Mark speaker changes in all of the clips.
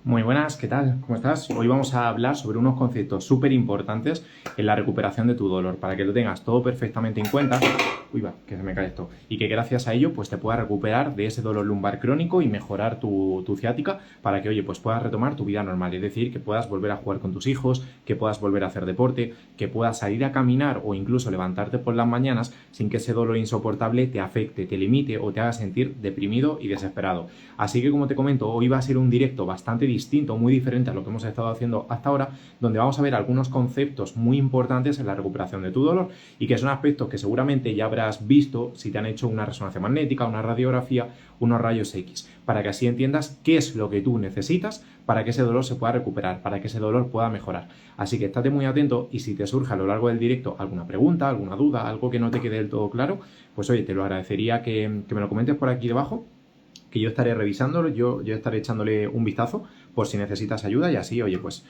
Speaker 1: Muy buenas, ¿qué tal? ¿Cómo estás? Hoy vamos a hablar sobre unos conceptos súper importantes en la recuperación de tu dolor, para que lo tengas todo perfectamente en cuenta. Uy, va, que se me cae esto. Y que gracias a ello, pues te puedas recuperar de ese dolor lumbar crónico y mejorar tu ciática para que, oye, pues puedas retomar tu vida normal. Es decir, que puedas volver a jugar con tus hijos, que puedas volver a hacer deporte, que puedas salir a caminar o incluso levantarte por las mañanas sin que ese dolor insoportable te afecte, te limite o te haga sentir deprimido y desesperado. Así que, como te comento, hoy va a ser un directo bastante distinto, muy diferente a lo que hemos estado haciendo hasta ahora, donde vamos a ver algunos conceptos muy importantes en la recuperación de tu dolor y que son aspectos que seguramente ya habrás visto si te han hecho una resonancia magnética, una radiografía, unos rayos X, para que así entiendas qué es lo que tú necesitas para que ese dolor se pueda recuperar, para que ese dolor pueda mejorar. Así que estate muy atento y si te surge a lo largo del directo alguna pregunta, alguna duda, algo que no te quede del todo claro, pues oye, te lo agradecería que me lo comentes por aquí debajo, que yo estaré revisándolo, yo estaré echándole un vistazo por si necesitas ayuda y así, oye, pues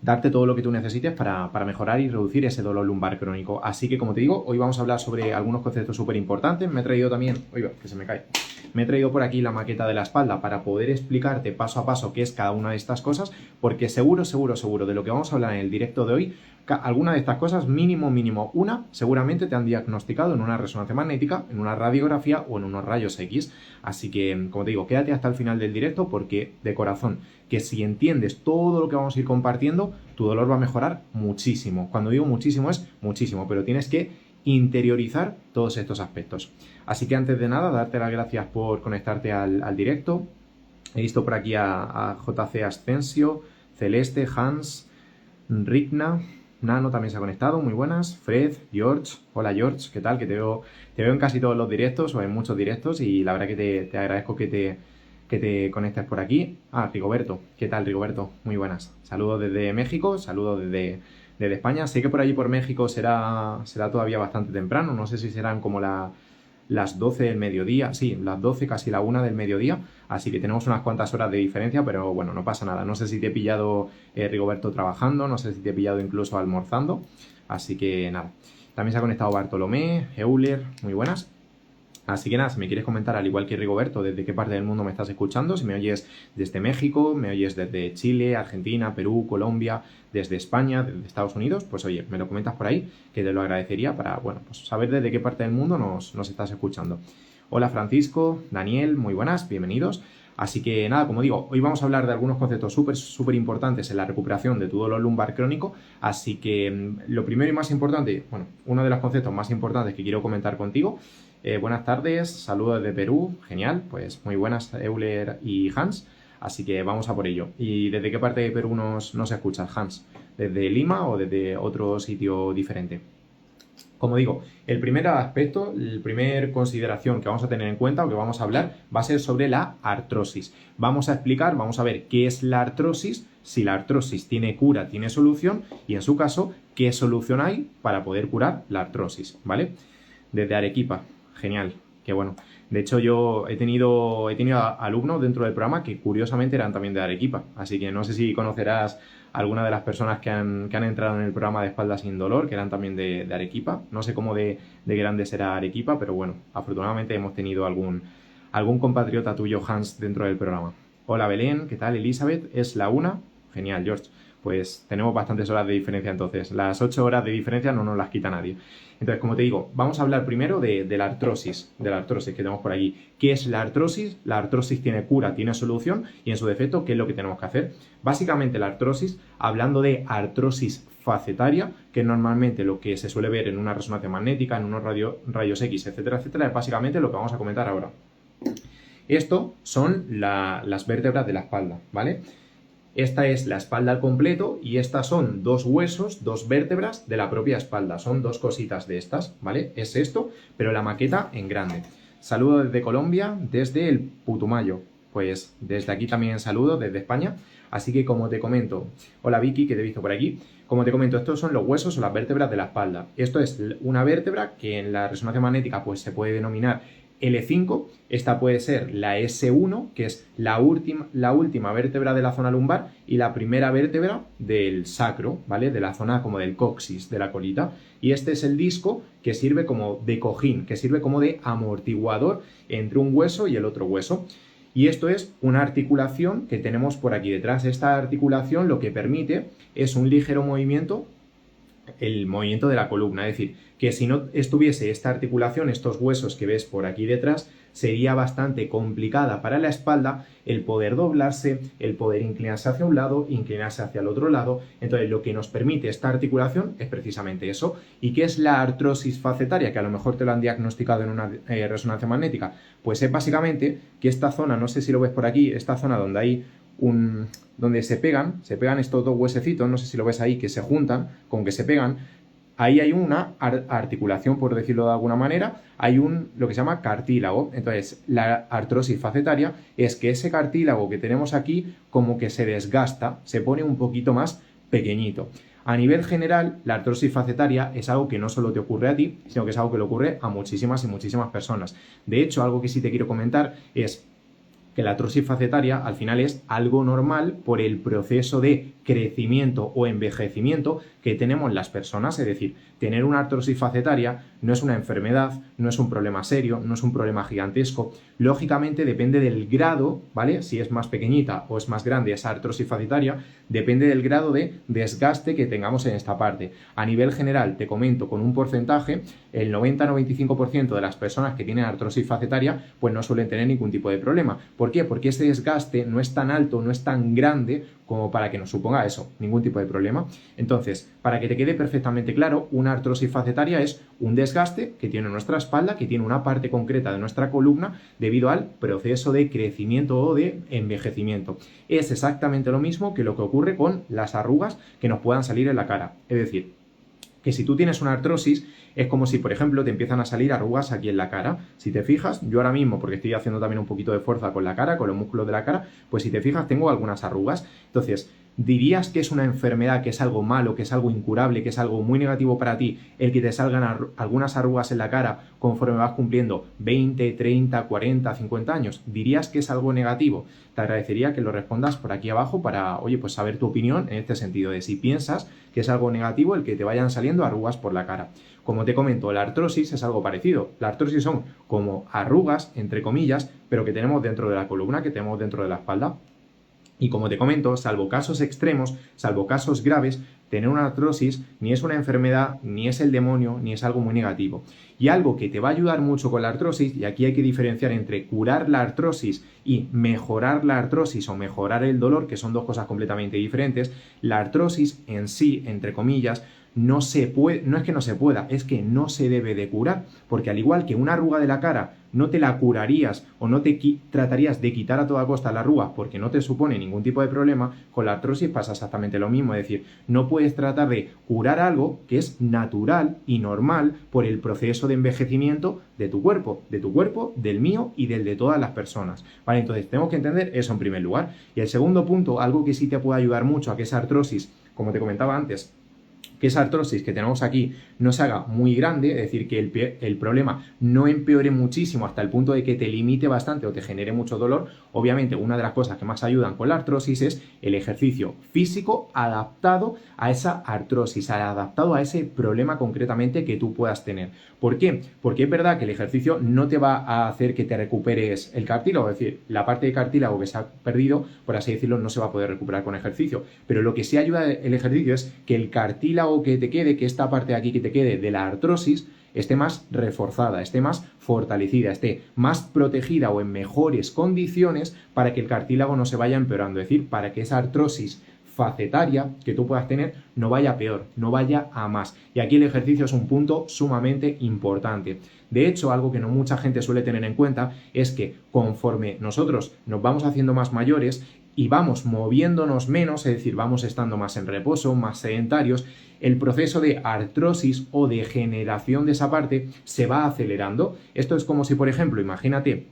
Speaker 1: darte todo lo que tú necesites para mejorar y reducir ese dolor lumbar crónico. Así que, como te digo, hoy vamos a hablar sobre algunos conceptos súper importantes. Me he traído también, oiga, que se me cae, me he traído por aquí la maqueta de la espalda para poder explicarte paso a paso qué es cada una de estas cosas, porque seguro de lo que vamos a hablar en el directo de hoy, alguna de estas cosas, mínimo una, seguramente te han diagnosticado en una resonancia magnética, en una radiografía o en unos rayos X. Así que, como te digo, quédate hasta el final del directo porque, de corazón, que si entiendes todo lo que vamos a ir compartiendo, tu dolor va a mejorar muchísimo. Cuando digo muchísimo es muchísimo, pero tienes que interiorizar todos estos aspectos. Así que antes de nada, darte las gracias por conectarte al directo. He visto por aquí a JC Ascensio, Celeste, Hans, Rigna, Nano también se ha conectado, muy buenas, Fred, George, hola George, ¿qué tal? Que te veo en casi todos los directos o en muchos directos y la verdad que te agradezco que te conectes por aquí. Ah, Rigoberto, ¿qué tal Rigoberto? Muy buenas. Saludos desde México, saludos desde España. Sé que por allí por México será todavía bastante temprano, no sé si serán como las 12 del mediodía, sí, las 12, casi la 1 del mediodía, así que tenemos unas cuantas horas de diferencia, pero bueno, no pasa nada. No sé si te he pillado, Rigoberto, trabajando, no sé si te he pillado incluso almorzando, así que nada. También se ha conectado Bartolomé, Euler, muy buenas. Así que nada, si me quieres comentar, al igual que Rigoberto, desde qué parte del mundo me estás escuchando, si me oyes desde México, me oyes desde Chile, Argentina, Perú, Colombia, desde España, desde Estados Unidos, pues oye, me lo comentas por ahí, que te lo agradecería para, bueno, pues saber desde qué parte del mundo nos estás escuchando. Hola Francisco, Daniel, muy buenas, bienvenidos. Así que nada, como digo, hoy vamos a hablar de algunos conceptos súper importantes en la recuperación de tu dolor lumbar crónico, así que lo primero y más importante, bueno, uno de los conceptos más importantes que quiero comentar contigo. Buenas tardes, saludos desde Perú, genial, pues muy buenas Euler y Hans, así que vamos a por ello. ¿Y desde qué parte de Perú nos escuchas, Hans? ¿Desde Lima o desde otro sitio diferente? Como digo, el primer aspecto, la primera consideración que vamos a tener en cuenta o que vamos a hablar va a ser sobre la artrosis. Vamos a explicar, vamos a ver qué es la artrosis, si la artrosis tiene cura, tiene solución y en su caso, qué solución hay para poder curar la artrosis, ¿vale? Desde Arequipa, genial, qué bueno. De hecho, yo he tenido alumnos dentro del programa que curiosamente eran también de Arequipa, así que no sé si conocerás alguna de las personas que han entrado en el programa de Espalda Sin Dolor, que eran también de Arequipa. No sé cómo de grande será Arequipa, pero bueno, afortunadamente hemos tenido algún compatriota tuyo, Hans, dentro del programa. Hola Belén, ¿qué tal? Elizabeth, ¿es la 1? Genial, George. Pues tenemos bastantes horas de diferencia entonces. Las 8 horas de diferencia no nos las quita nadie. Entonces, como te digo, vamos a hablar primero de la artrosis que tenemos por aquí. ¿Qué es la artrosis? La artrosis tiene cura, tiene solución y en su defecto, ¿qué es lo que tenemos que hacer? Básicamente la artrosis, hablando de artrosis facetaria, que es normalmente lo que se suele ver en una resonancia magnética, en unos rayos X, etcétera, etcétera, es básicamente lo que vamos a comentar ahora. Esto son las vértebras de la espalda, ¿vale? Esta es la espalda al completo y estas son dos huesos, dos vértebras de la propia espalda. Son dos cositas de estas, ¿vale? Es esto, pero la maqueta en grande. Saludo desde Colombia, desde el Putumayo. Pues desde aquí también saludo, desde España. Así que como te comento, hola Vicky, que te he visto por aquí. Como te comento, estos son los huesos o las vértebras de la espalda. Esto es una vértebra que en la resonancia magnética pues se puede denominar L5, esta puede ser la S1, que es la última vértebra de la zona lumbar y la primera vértebra del sacro, ¿vale? De la zona como del coxis, de la colita. Y este es el disco que sirve como de cojín, que sirve como de amortiguador entre un hueso y el otro hueso. Y esto es una articulación que tenemos por aquí detrás. Esta articulación lo que permite es un ligero movimiento, el movimiento de la columna, es decir, que si no estuviese esta articulación, estos huesos que ves por aquí detrás, sería bastante complicada para la espalda el poder doblarse, el poder inclinarse hacia un lado, inclinarse hacia el otro lado. Entonces, lo que nos permite esta articulación es precisamente eso. ¿Y qué es la artrosis facetaria? Que a lo mejor te lo han diagnosticado en una resonancia magnética. Pues es básicamente que esta zona, no sé si lo ves por aquí, esta zona donde hay donde se pegan estos dos huesecitos, no sé si lo ves ahí, que se juntan, con que se pegan, ahí hay una articulación, por decirlo de alguna manera, hay lo que se llama cartílago. Entonces, la artrosis facetaria es que ese cartílago que tenemos aquí como que se desgasta, se pone un poquito más pequeñito. A nivel general, la artrosis facetaria es algo que no solo te ocurre a ti, sino que es algo que le ocurre a muchísimas y muchísimas personas. De hecho, algo que sí te quiero comentar es que la artrosis facetaria al final es algo normal por el proceso de crecimiento o envejecimiento que tenemos las personas. Es decir, tener una artrosis facetaria no es una enfermedad, no es un problema serio, no es un problema gigantesco. Lógicamente depende del grado, ¿vale? Si es más pequeñita o es más grande esa artrosis facetaria, depende del grado de desgaste que tengamos en esta parte. A nivel general, te comento con un porcentaje, el 90-95% de las personas que tienen artrosis facetaria pues no suelen tener ningún tipo de problema. ¿Por qué? Porque ese desgaste no es tan alto, no es tan grande como para que nos suponga eso, ningún tipo de problema. Entonces, para que te quede perfectamente claro, una artrosis facetaria es un desgaste que tiene nuestra espalda, que tiene una parte concreta de nuestra columna debido al proceso de crecimiento o de envejecimiento. Es exactamente lo mismo que lo que ocurre con las arrugas que nos puedan salir en la cara. Es decir, que si tú tienes una artrosis, es como si, por ejemplo, te empiezan a salir arrugas aquí en la cara. Si te fijas, yo ahora mismo, porque estoy haciendo también un poquito de fuerza con la cara, con los músculos de la cara, pues si te fijas, tengo algunas arrugas. Entonces, ¿dirías que es una enfermedad, que es algo malo, que es algo incurable, que es algo muy negativo para ti, el que te salgan algunas arrugas en la cara conforme vas cumpliendo 20, 30, 40, 50 años? ¿Dirías que es algo negativo? Te agradecería que lo respondas por aquí abajo para, oye, pues saber tu opinión en este sentido, de si piensas que es algo negativo el que te vayan saliendo arrugas por la cara. Como te comento, la artrosis es algo parecido. La artrosis son como arrugas, entre comillas, pero que tenemos dentro de la columna, que tenemos dentro de la espalda. Y como te comento, salvo casos extremos, salvo casos graves, tener una artrosis ni es una enfermedad, ni es el demonio, ni es algo muy negativo. Y algo que te va a ayudar mucho con la artrosis, y aquí hay que diferenciar entre curar la artrosis y mejorar la artrosis o mejorar el dolor, que son dos cosas completamente diferentes. La artrosis en sí, entre comillas, no es que no se pueda, es que no se debe de curar, porque al igual que una arruga de la cara no te la curarías o no te tratarías de quitar a toda costa la arruga porque no te supone ningún tipo de problema, con la artrosis pasa exactamente lo mismo. Es decir, no puedes tratar de curar algo que es natural y normal por el proceso de envejecimiento de tu cuerpo, del mío y del de todas las personas. Vale, entonces tenemos que entender eso en primer lugar. Y el segundo punto, algo que sí te puede ayudar mucho a que esa artrosis, como te comentaba antes, que esa artrosis que tenemos aquí no se haga muy grande, es decir, que el problema no empeore muchísimo hasta el punto de que te limite bastante o te genere mucho dolor. Obviamente, una de las cosas que más ayudan con la artrosis es el ejercicio físico adaptado a esa artrosis, adaptado a ese problema concretamente que tú puedas tener. ¿Por qué? Porque es verdad que el ejercicio no te va a hacer que te recuperes el cartílago, es decir, la parte de cartílago que se ha perdido, por así decirlo, no se va a poder recuperar con ejercicio. Pero lo que sí ayuda el ejercicio es que el cartílago que te quede, que esta parte de aquí que te quede de la artrosis, esté más reforzada, esté más fortalecida, esté más protegida o en mejores condiciones para que el cartílago no se vaya empeorando, es decir, para que esa artrosis facetaria que tú puedas tener no vaya a peor, no vaya a más. Y aquí el ejercicio es un punto sumamente importante. De hecho, algo que no mucha gente suele tener en cuenta es que conforme nosotros nos vamos haciendo más mayores y vamos moviéndonos menos, es decir, vamos estando más en reposo, más sedentarios, el proceso de artrosis o degeneración de esa parte se va acelerando. Esto es como si, por ejemplo, imagínate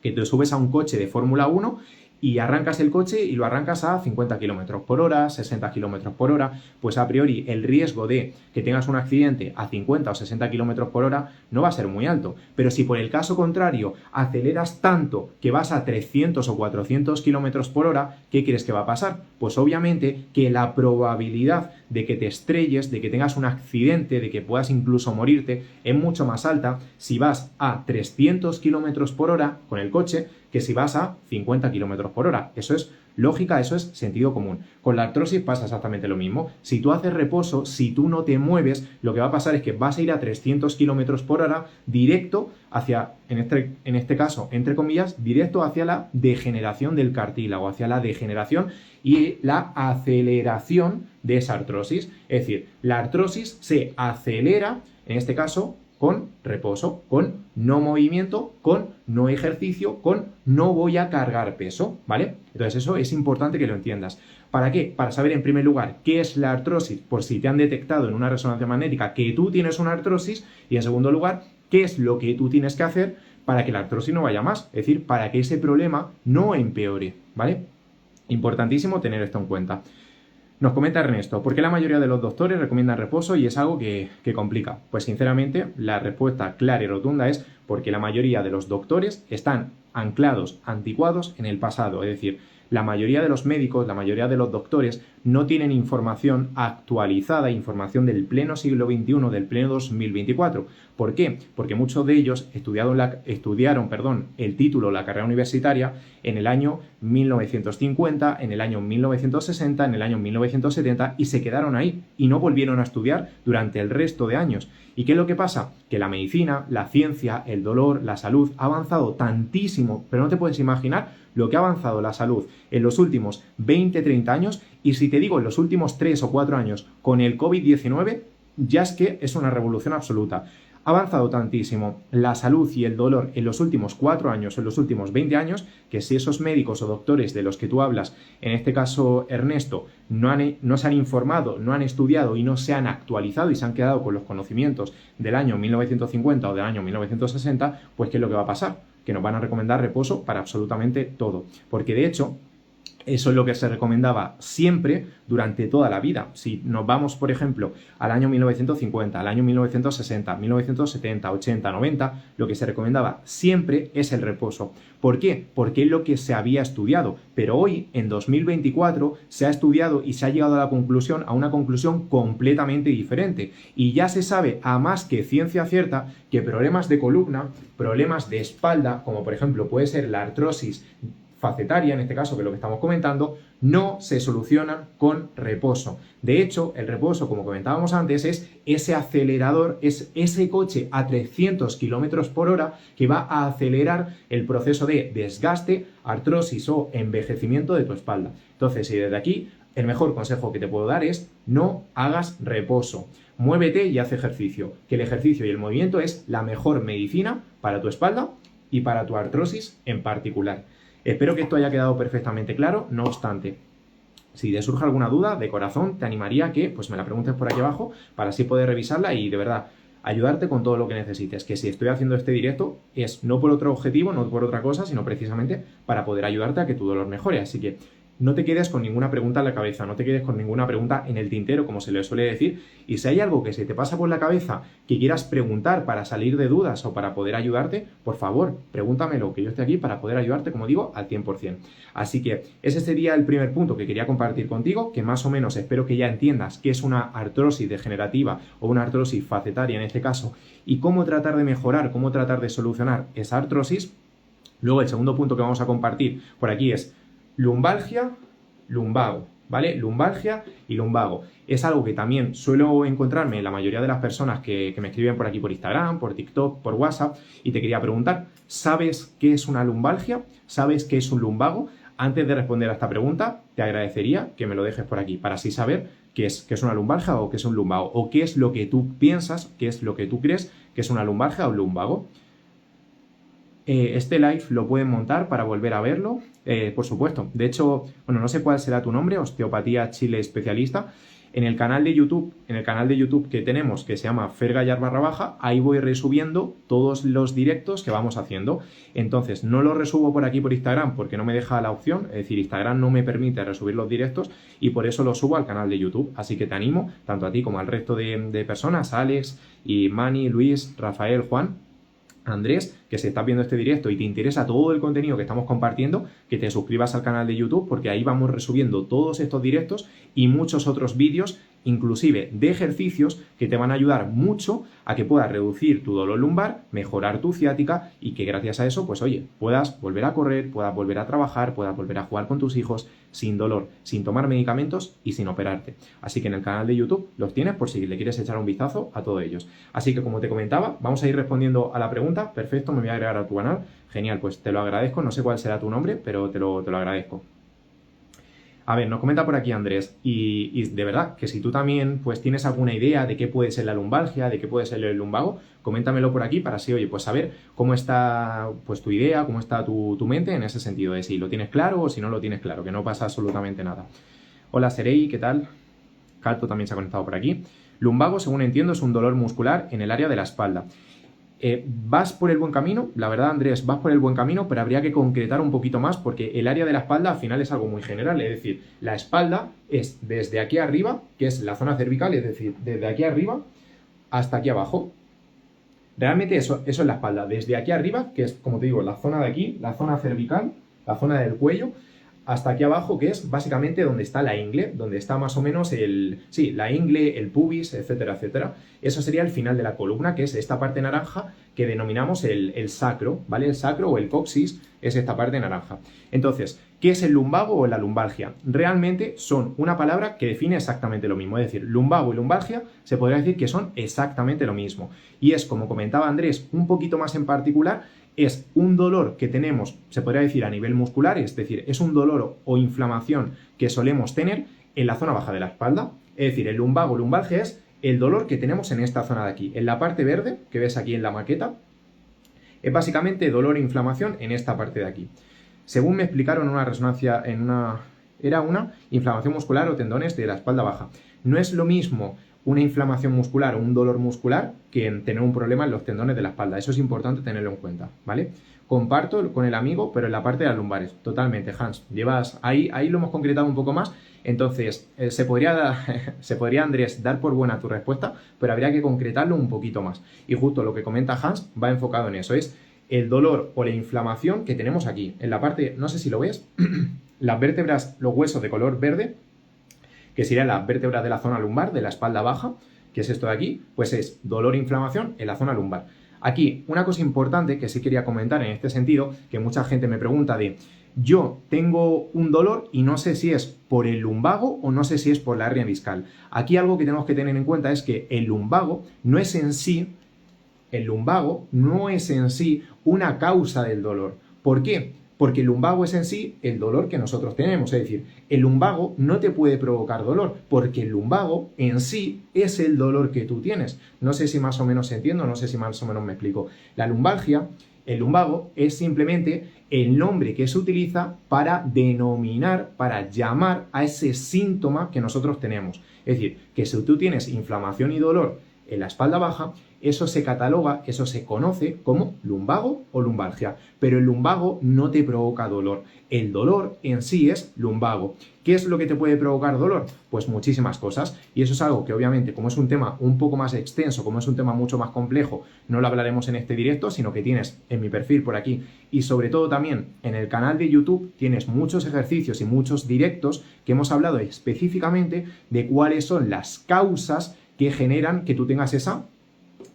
Speaker 1: que te subes a un coche de Fórmula 1 y arrancas el coche y lo arrancas a 50 km por hora, 60 km por hora, pues a priori el riesgo de que tengas un accidente a 50 o 60 km por hora no va a ser muy alto. Pero si por el caso contrario aceleras tanto que vas a 300 o 400 km por hora, ¿qué crees que va a pasar? Pues obviamente que la probabilidad de que te estrelles, de que tengas un accidente, de que puedas incluso morirte, es mucho más alta si vas a 300 km por hora con el coche que si vas a 50 km por hora. Eso es lógica, eso es sentido común. Con la artrosis pasa exactamente lo mismo. Si tú haces reposo, si tú no te mueves, lo que va a pasar es que vas a ir a 300 km por hora directo hacia, en este caso, entre comillas, directo hacia la degeneración del cartílago, hacia la degeneración y la aceleración de esa artrosis. Es decir, la artrosis se acelera, en este caso, con reposo, con no movimiento, con no ejercicio, con no voy a cargar peso, ¿vale? Entonces eso es importante que lo entiendas. ¿Para qué? Para saber en primer lugar qué es la artrosis, por si te han detectado en una resonancia magnética que tú tienes una artrosis, y en segundo lugar, qué es lo que tú tienes que hacer para que la artrosis no vaya más, es decir, para que ese problema no empeore, ¿vale? Importantísimo tener esto en cuenta. Nos comenta Ernesto, ¿por qué la mayoría de los doctores recomiendan reposo y es algo que complica? Pues sinceramente la respuesta clara y rotunda es porque la mayoría de los doctores están anclados, anticuados en el pasado, es decir, la mayoría de los médicos, la mayoría de los doctores no tienen información actualizada, información del pleno siglo XXI, del pleno 2024. ¿Por qué? Porque muchos de ellos estudiaron el título, la carrera universitaria, en el año 1950, en el año 1960, en el año 1970 y se quedaron ahí y no volvieron a estudiar durante el resto de años. ¿Y qué es lo que pasa? Que la medicina, la ciencia, el dolor, la salud ha avanzado tantísimo, pero no te puedes imaginar lo que ha avanzado la salud en los últimos 20-30 años, y si te digo en los últimos 3 o 4 años con el COVID-19, ya es que es una revolución absoluta. Ha avanzado tantísimo la salud y el dolor en los últimos 4 años, en los últimos 20 años, que si esos médicos o doctores de los que tú hablas, en este caso Ernesto, no se han informado, no han estudiado y no se han actualizado y se han quedado con los conocimientos del año 1950 o del año 1960, pues ¿qué es lo que va a pasar? Que nos van a recomendar reposo para absolutamente todo. Porque de hecho, eso es lo que se recomendaba siempre durante toda la vida. Si nos vamos, por ejemplo, al año 1950, al año 1960, 1970, 80, 90, lo que se recomendaba siempre es el reposo. ¿Por qué? Porque es lo que se había estudiado. Pero hoy, en 2024, se ha estudiado y se ha llegado a una conclusión completamente diferente. Y ya se sabe, a más que ciencia cierta, que problemas de columna, problemas de espalda, como por ejemplo puede ser la artrosis facetaria, en este caso, que es lo que estamos comentando, no se solucionan con reposo. De hecho, el reposo, como comentábamos antes, es ese acelerador, es ese coche a 300 km por hora que va a acelerar el proceso de desgaste, artrosis o envejecimiento de tu espalda. Entonces, y desde aquí, el mejor consejo que te puedo dar es no hagas reposo. Muévete y haz ejercicio, que el ejercicio y el movimiento es la mejor medicina para tu espalda y para tu artrosis en particular. Espero que esto haya quedado perfectamente claro, no obstante, si te surge alguna duda, de corazón, te animaría a que pues me la preguntes por aquí abajo para así poder revisarla y de verdad ayudarte con todo lo que necesites. Que si estoy haciendo este directo es no por otro objetivo, no por otra cosa, sino precisamente para poder ayudarte a que tu dolor mejore. Así que no te quedes con ninguna pregunta en la cabeza, no te quedes con ninguna pregunta en el tintero, como se le suele decir, y si hay algo que se te pasa por la cabeza que quieras preguntar para salir de dudas o para poder ayudarte, por favor, pregúntamelo, que yo estoy aquí para poder ayudarte, como digo, al 100%. Así que ese sería el primer punto que quería compartir contigo, que más o menos espero que ya entiendas qué es una artrosis degenerativa o una artrosis facetaria en este caso, y cómo tratar de mejorar, cómo tratar de solucionar esa artrosis. Luego el segundo punto que vamos a compartir por aquí es lumbalgia, lumbago, ¿vale? Lumbalgia y lumbago. Es algo que también suelo encontrarme en la mayoría de las personas que me escriben por aquí por Instagram, por TikTok, por WhatsApp, y te quería preguntar, ¿sabes qué es una lumbalgia? ¿Sabes qué es un lumbago? Antes de responder a esta pregunta, te agradecería que me lo dejes por aquí para así saber qué es una lumbalgia o qué es un lumbago, o qué es lo que tú piensas, qué es lo que tú crees que es una lumbalgia o un lumbago. Este live lo pueden montar para volver a verlo, por supuesto. De hecho, bueno, no sé cuál será tu nombre, Osteopatía Chile Especialista. En el canal de YouTube que tenemos, que se llama Fergallar _, ahí voy resubiendo todos los directos que vamos haciendo. Entonces, no los resubo por aquí por Instagram porque no me deja la opción, es decir, Instagram no me permite resubir los directos y por eso los subo al canal de YouTube. Así que te animo, tanto a ti como al resto de personas, Alex y Mani, Luis, Rafael, Juan, Andrés, que se está viendo este directo y te interesa todo el contenido que estamos compartiendo, que te suscribas al canal de YouTube porque ahí vamos resubiendo todos estos directos y muchos otros vídeos inclusive de ejercicios que te van a ayudar mucho a que puedas reducir tu dolor lumbar, mejorar tu ciática y que gracias a eso, pues oye, puedas volver a correr, puedas volver a trabajar, puedas volver a jugar con tus hijos sin dolor, sin tomar medicamentos y sin operarte. Así que en el canal de YouTube los tienes por si le quieres echar un vistazo a todos ellos. Así que como te comentaba, vamos a ir respondiendo a la pregunta. Perfecto, me voy a agregar a tu canal. Genial, pues te lo agradezco. No sé cuál será tu nombre, pero te lo agradezco. A ver, nos comenta por aquí Andrés, y de verdad, que si tú también pues tienes alguna idea de qué puede ser la lumbalgia, de qué puede ser el lumbago, coméntamelo por aquí para así, oye, pues saber cómo está pues tu idea, cómo está tu mente en ese sentido, de si lo tienes claro o si no lo tienes claro, que no pasa absolutamente nada. Hola Serei, ¿qué tal? Calto también se ha conectado por aquí. Lumbago, según entiendo, es un dolor muscular en el área de la espalda. Vas por el buen camino, la verdad Andrés, vas por el buen camino, pero habría que concretar un poquito más porque el área de la espalda al final es algo muy general, es decir, la espalda es desde aquí arriba, que es la zona cervical, es decir, desde aquí arriba hasta aquí abajo. Realmente eso es la espalda, desde aquí arriba, que es, como te digo, la zona de aquí, la zona cervical, la zona del cuello, hasta aquí abajo, que es básicamente donde está la ingle, donde está más o menos la ingle, el pubis, etcétera, etcétera. Eso sería el final de la columna, que es esta parte naranja que denominamos el sacro, ¿vale? El sacro o el coxis es esta parte naranja. Entonces, ¿qué es el lumbago o la lumbalgia? Realmente son una palabra que define exactamente lo mismo, es decir, lumbago y lumbalgia se podría decir que son exactamente lo mismo. Y es, como comentaba Andrés, un poquito más en particular, es un dolor que tenemos, se podría decir a nivel muscular, es decir, es un dolor o inflamación que solemos tener en la zona baja de la espalda. Es decir, el lumbago, lumbalgia es el dolor que tenemos en esta zona de aquí. En la parte verde, que ves aquí en la maqueta, es básicamente dolor e inflamación en esta parte de aquí. Según me explicaron en una resonancia, era una inflamación muscular o tendones de la espalda baja. No es lo mismo una inflamación muscular o un dolor muscular que en tener un problema en los tendones de la espalda. Eso es importante tenerlo en cuenta, ¿vale? Comparto con el amigo, pero en la parte de las lumbares. Totalmente, Hans. Llevas ahí lo hemos concretado un poco más. Entonces, se podría, Andrés, dar por buena tu respuesta, pero habría que concretarlo un poquito más. Y justo lo que comenta Hans va enfocado en eso. Es el dolor o la inflamación que tenemos aquí. En la parte, no sé si lo ves, las vértebras, los huesos de color verde, que serían las vértebras de la zona lumbar, de la espalda baja, que es esto de aquí, pues es dolor e inflamación en la zona lumbar. Aquí, una cosa importante que sí quería comentar en este sentido, que mucha gente me pregunta de, yo tengo un dolor y no sé si es por el lumbago o no sé si es por la hernia discal. Aquí algo que tenemos que tener en cuenta es que el lumbago no es en sí una causa del dolor. ¿Por qué? Porque el lumbago es en sí el dolor que nosotros tenemos, es decir, el lumbago no te puede provocar dolor, porque el lumbago en sí es el dolor que tú tienes. No sé si más o menos se entiende, no sé si más o menos me explico. La lumbalgia, el lumbago, es simplemente el nombre que se utiliza para denominar, para llamar a ese síntoma que nosotros tenemos. Es decir, que si tú tienes inflamación y dolor en la espalda baja, eso se cataloga, eso se conoce como lumbago o lumbalgia, pero el lumbago no te provoca dolor. El dolor en sí es lumbago. ¿Qué es lo que te puede provocar dolor? Pues muchísimas cosas, y eso es algo que obviamente, como es un tema un poco más extenso, como es un tema mucho más complejo, no lo hablaremos en este directo, sino que tienes en mi perfil por aquí, y sobre todo también en el canal de YouTube tienes muchos ejercicios y muchos directos que hemos hablado específicamente de cuáles son las causas que generan que tú tengas esa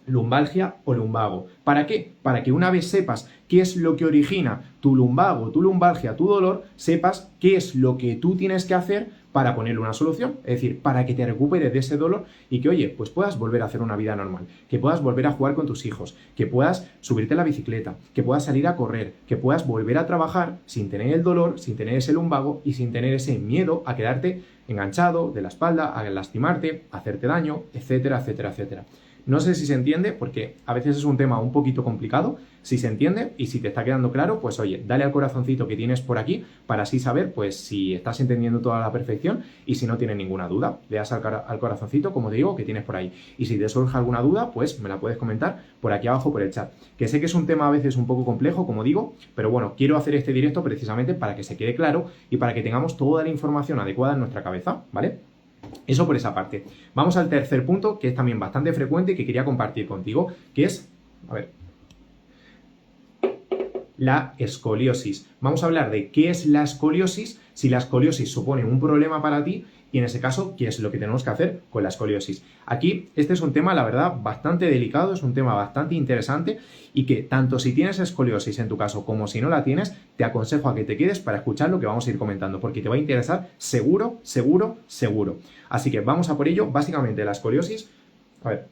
Speaker 1: lumbalgia o lumbago. ¿Para qué? Para que una vez sepas qué es lo que origina tu lumbago, tu lumbalgia, tu dolor, sepas qué es lo que tú tienes que hacer para ponerle una solución, es decir, para que te recuperes de ese dolor y que, oye, pues puedas volver a hacer una vida normal, que puedas volver a jugar con tus hijos, que puedas subirte a la bicicleta, que puedas salir a correr, que puedas volver a trabajar sin tener el dolor, sin tener ese lumbago y sin tener ese miedo a quedarte enganchado de la espalda, a lastimarte, a hacerte daño, etcétera, etcétera, etcétera. No sé si se entiende, porque a veces es un tema un poquito complicado. Si se entiende y si te está quedando claro, pues oye, dale al corazoncito que tienes por aquí para así saber pues si estás entendiendo toda la perfección y si no tienes ninguna duda. Le das al corazoncito, como te digo, que tienes por ahí. Y si te surge alguna duda, pues me la puedes comentar por aquí abajo por el chat. Que sé que es un tema a veces un poco complejo, como digo, pero bueno, quiero hacer este directo precisamente para que se quede claro y para que tengamos toda la información adecuada en nuestra cabeza, ¿vale? Eso por esa parte. Vamos al tercer punto, que es también bastante frecuente y que quería compartir contigo, que es, la escoliosis. Vamos a hablar de qué es la escoliosis, si la escoliosis supone un problema para ti y en ese caso, ¿qué es lo que tenemos que hacer con la escoliosis? Aquí, este es un tema, la verdad, bastante delicado, es un tema bastante interesante y que tanto si tienes escoliosis en tu caso como si no la tienes, te aconsejo a que te quedes para escuchar lo que vamos a ir comentando, porque te va a interesar seguro, seguro, seguro. Así que vamos a por ello. Básicamente, la escoliosis... A ver,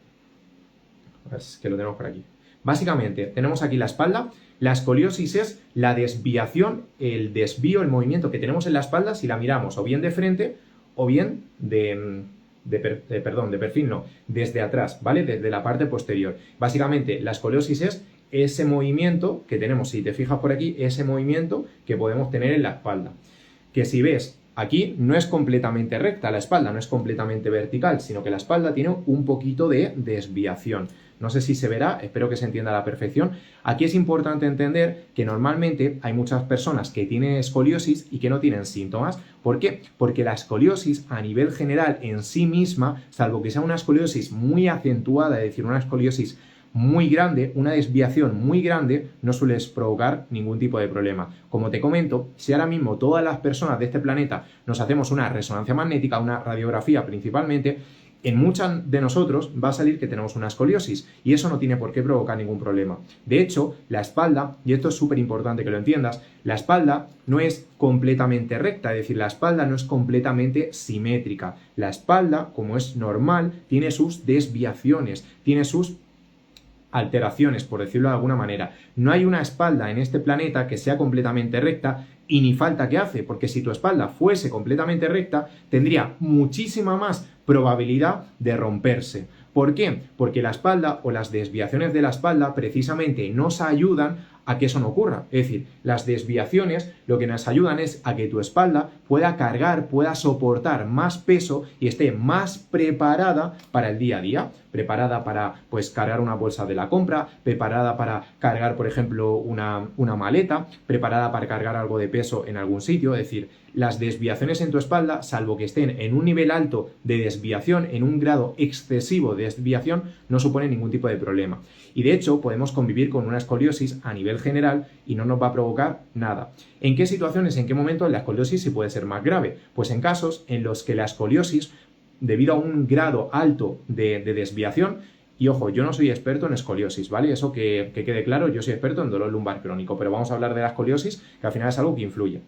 Speaker 1: es que lo tenemos por aquí. Básicamente, tenemos aquí la espalda. La escoliosis es la desviación, el desvío, el movimiento que tenemos en la espalda si la miramos o bien de frente o bien de perfil, no, desde atrás, ¿vale? Desde la parte posterior. Básicamente, la escoliosis es ese movimiento que tenemos, si te fijas por aquí, ese movimiento que podemos tener en la espalda. Que si ves, aquí no es completamente recta la espalda, no es completamente vertical, sino que la espalda tiene un poquito de desviación. No sé si se verá, espero que se entienda a la perfección. Aquí es importante entender que normalmente hay muchas personas que tienen escoliosis y que no tienen síntomas. ¿Por qué? Porque la escoliosis a nivel general en sí misma, salvo que sea una escoliosis muy acentuada, es decir, una escoliosis muy grande, una desviación muy grande, no suele provocar ningún tipo de problema. Como te comento, si ahora mismo todas las personas de este planeta nos hacemos una resonancia magnética, una radiografía principalmente, en muchas de nosotros va a salir que tenemos una escoliosis y eso no tiene por qué provocar ningún problema. De hecho, la espalda, y esto es súper importante que lo entiendas, la espalda no es completamente recta, es decir, la espalda no es completamente simétrica. La espalda, como es normal, tiene sus desviaciones, tiene sus alteraciones, por decirlo de alguna manera. No hay una espalda en este planeta que sea completamente recta y ni falta que hace, porque si tu espalda fuese completamente recta, tendría muchísima más probabilidad de romperse. ¿Por qué? Porque la espalda o las desviaciones de la espalda precisamente nos ayudan a que eso no ocurra. Es decir, las desviaciones lo que nos ayudan es a que tu espalda pueda cargar, pueda soportar más peso y esté más preparada para el día a día. Preparada para, pues, cargar una bolsa de la compra, preparada para cargar, por ejemplo, una maleta, preparada para cargar algo de peso en algún sitio. Es decir, las desviaciones en tu espalda, salvo que estén en un nivel alto de desviación, en un grado excesivo de desviación, no supone ningún tipo de problema. Y de hecho, podemos convivir con una escoliosis a nivel general y no nos va a provocar nada. ¿En qué situaciones, en qué momentos la escoliosis sí puede ser más grave? Pues en casos en los que la escoliosis, debido a un grado alto de desviación, y ojo, yo no soy experto en escoliosis, ¿vale? Eso que quede claro, yo soy experto en dolor lumbar crónico, pero vamos a hablar de la escoliosis, que al final es algo que influye.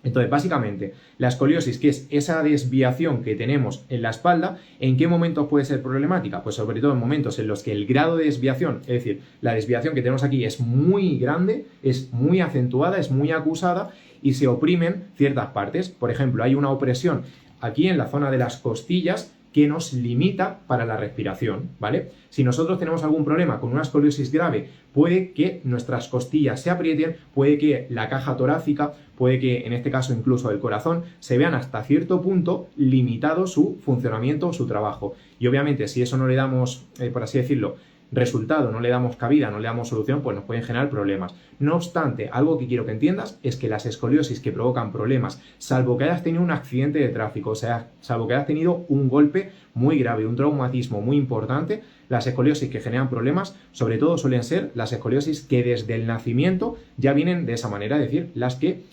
Speaker 1: Entonces, básicamente, la escoliosis, que es esa desviación que tenemos en la espalda, ¿en qué momentos puede ser problemática? Pues sobre todo en momentos en los que el grado de desviación, es decir, la desviación que tenemos aquí es muy grande, es muy acentuada, es muy acusada y se oprimen ciertas partes. Por ejemplo, hay una opresión aquí en la zona de las costillas que nos limita para la respiración, ¿vale? Si nosotros tenemos algún problema con una escoliosis grave, puede que nuestras costillas se aprieten, puede que la caja torácica, puede que en este caso incluso el corazón, se vean hasta cierto punto limitado su funcionamiento o su trabajo. Y obviamente si eso no le damos, por así decirlo, resultado, no le damos cabida, no le damos solución, pues nos pueden generar problemas. No obstante, algo que quiero que entiendas es que las escoliosis que provocan problemas, salvo que hayas tenido un accidente de tráfico, o sea, salvo que hayas tenido un golpe muy grave, un traumatismo muy importante, las escoliosis que generan problemas, sobre todo suelen ser las escoliosis que desde el nacimiento ya vienen de esa manera, es decir, las que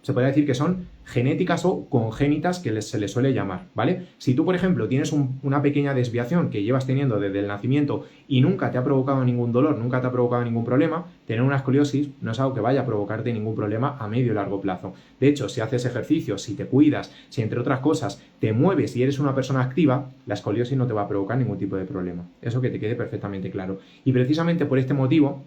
Speaker 1: se puede decir que son genéticas o congénitas, que se les suele llamar, ¿vale? Si tú, por ejemplo, tienes una pequeña desviación que llevas teniendo desde el nacimiento y nunca te ha provocado ningún dolor, nunca te ha provocado ningún problema, tener una escoliosis no es algo que vaya a provocarte ningún problema a medio o largo plazo. De hecho, si haces ejercicio, si te cuidas, si entre otras cosas te mueves y eres una persona activa, la escoliosis no te va a provocar ningún tipo de problema. Eso que te quede perfectamente claro. Y precisamente por este motivo,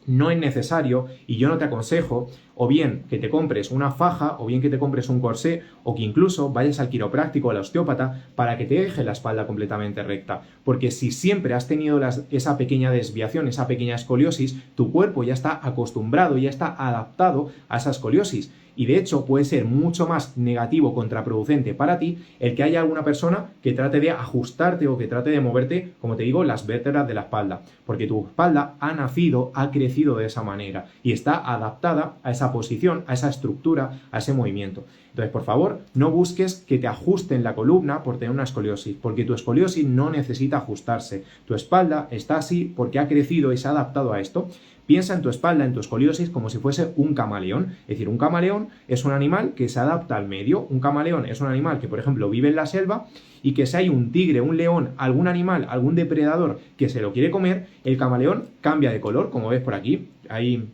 Speaker 1: no es necesario, y yo no te aconsejo, o bien que te compres una faja, o bien que te compres un corsé, o que incluso vayas al quiropráctico o al osteópata para que te deje la espalda completamente recta. Porque si siempre has tenido esa pequeña desviación, esa pequeña escoliosis, tu cuerpo ya está acostumbrado, ya está adaptado a esa escoliosis. Y de hecho puede ser mucho más negativo, contraproducente para ti, el que haya alguna persona que trate de ajustarte o que trate de moverte, como te digo, las vértebras de la espalda. Porque tu espalda ha nacido, ha crecido de esa manera y está adaptada a esa posición, a esa estructura, a ese movimiento. Entonces, por favor, no busques que te ajusten la columna por tener una escoliosis, porque tu escoliosis no necesita ajustarse. Tu espalda está así porque ha crecido y se ha adaptado a esto. Piensa en tu espalda, en tu escoliosis, como si fuese un camaleón. Es decir, un camaleón es un animal que se adapta al medio. Un camaleón es un animal que, por ejemplo, vive en la selva y que si hay un tigre, un león, algún animal, algún depredador que se lo quiere comer, el camaleón cambia de color, como ves por aquí. Ahí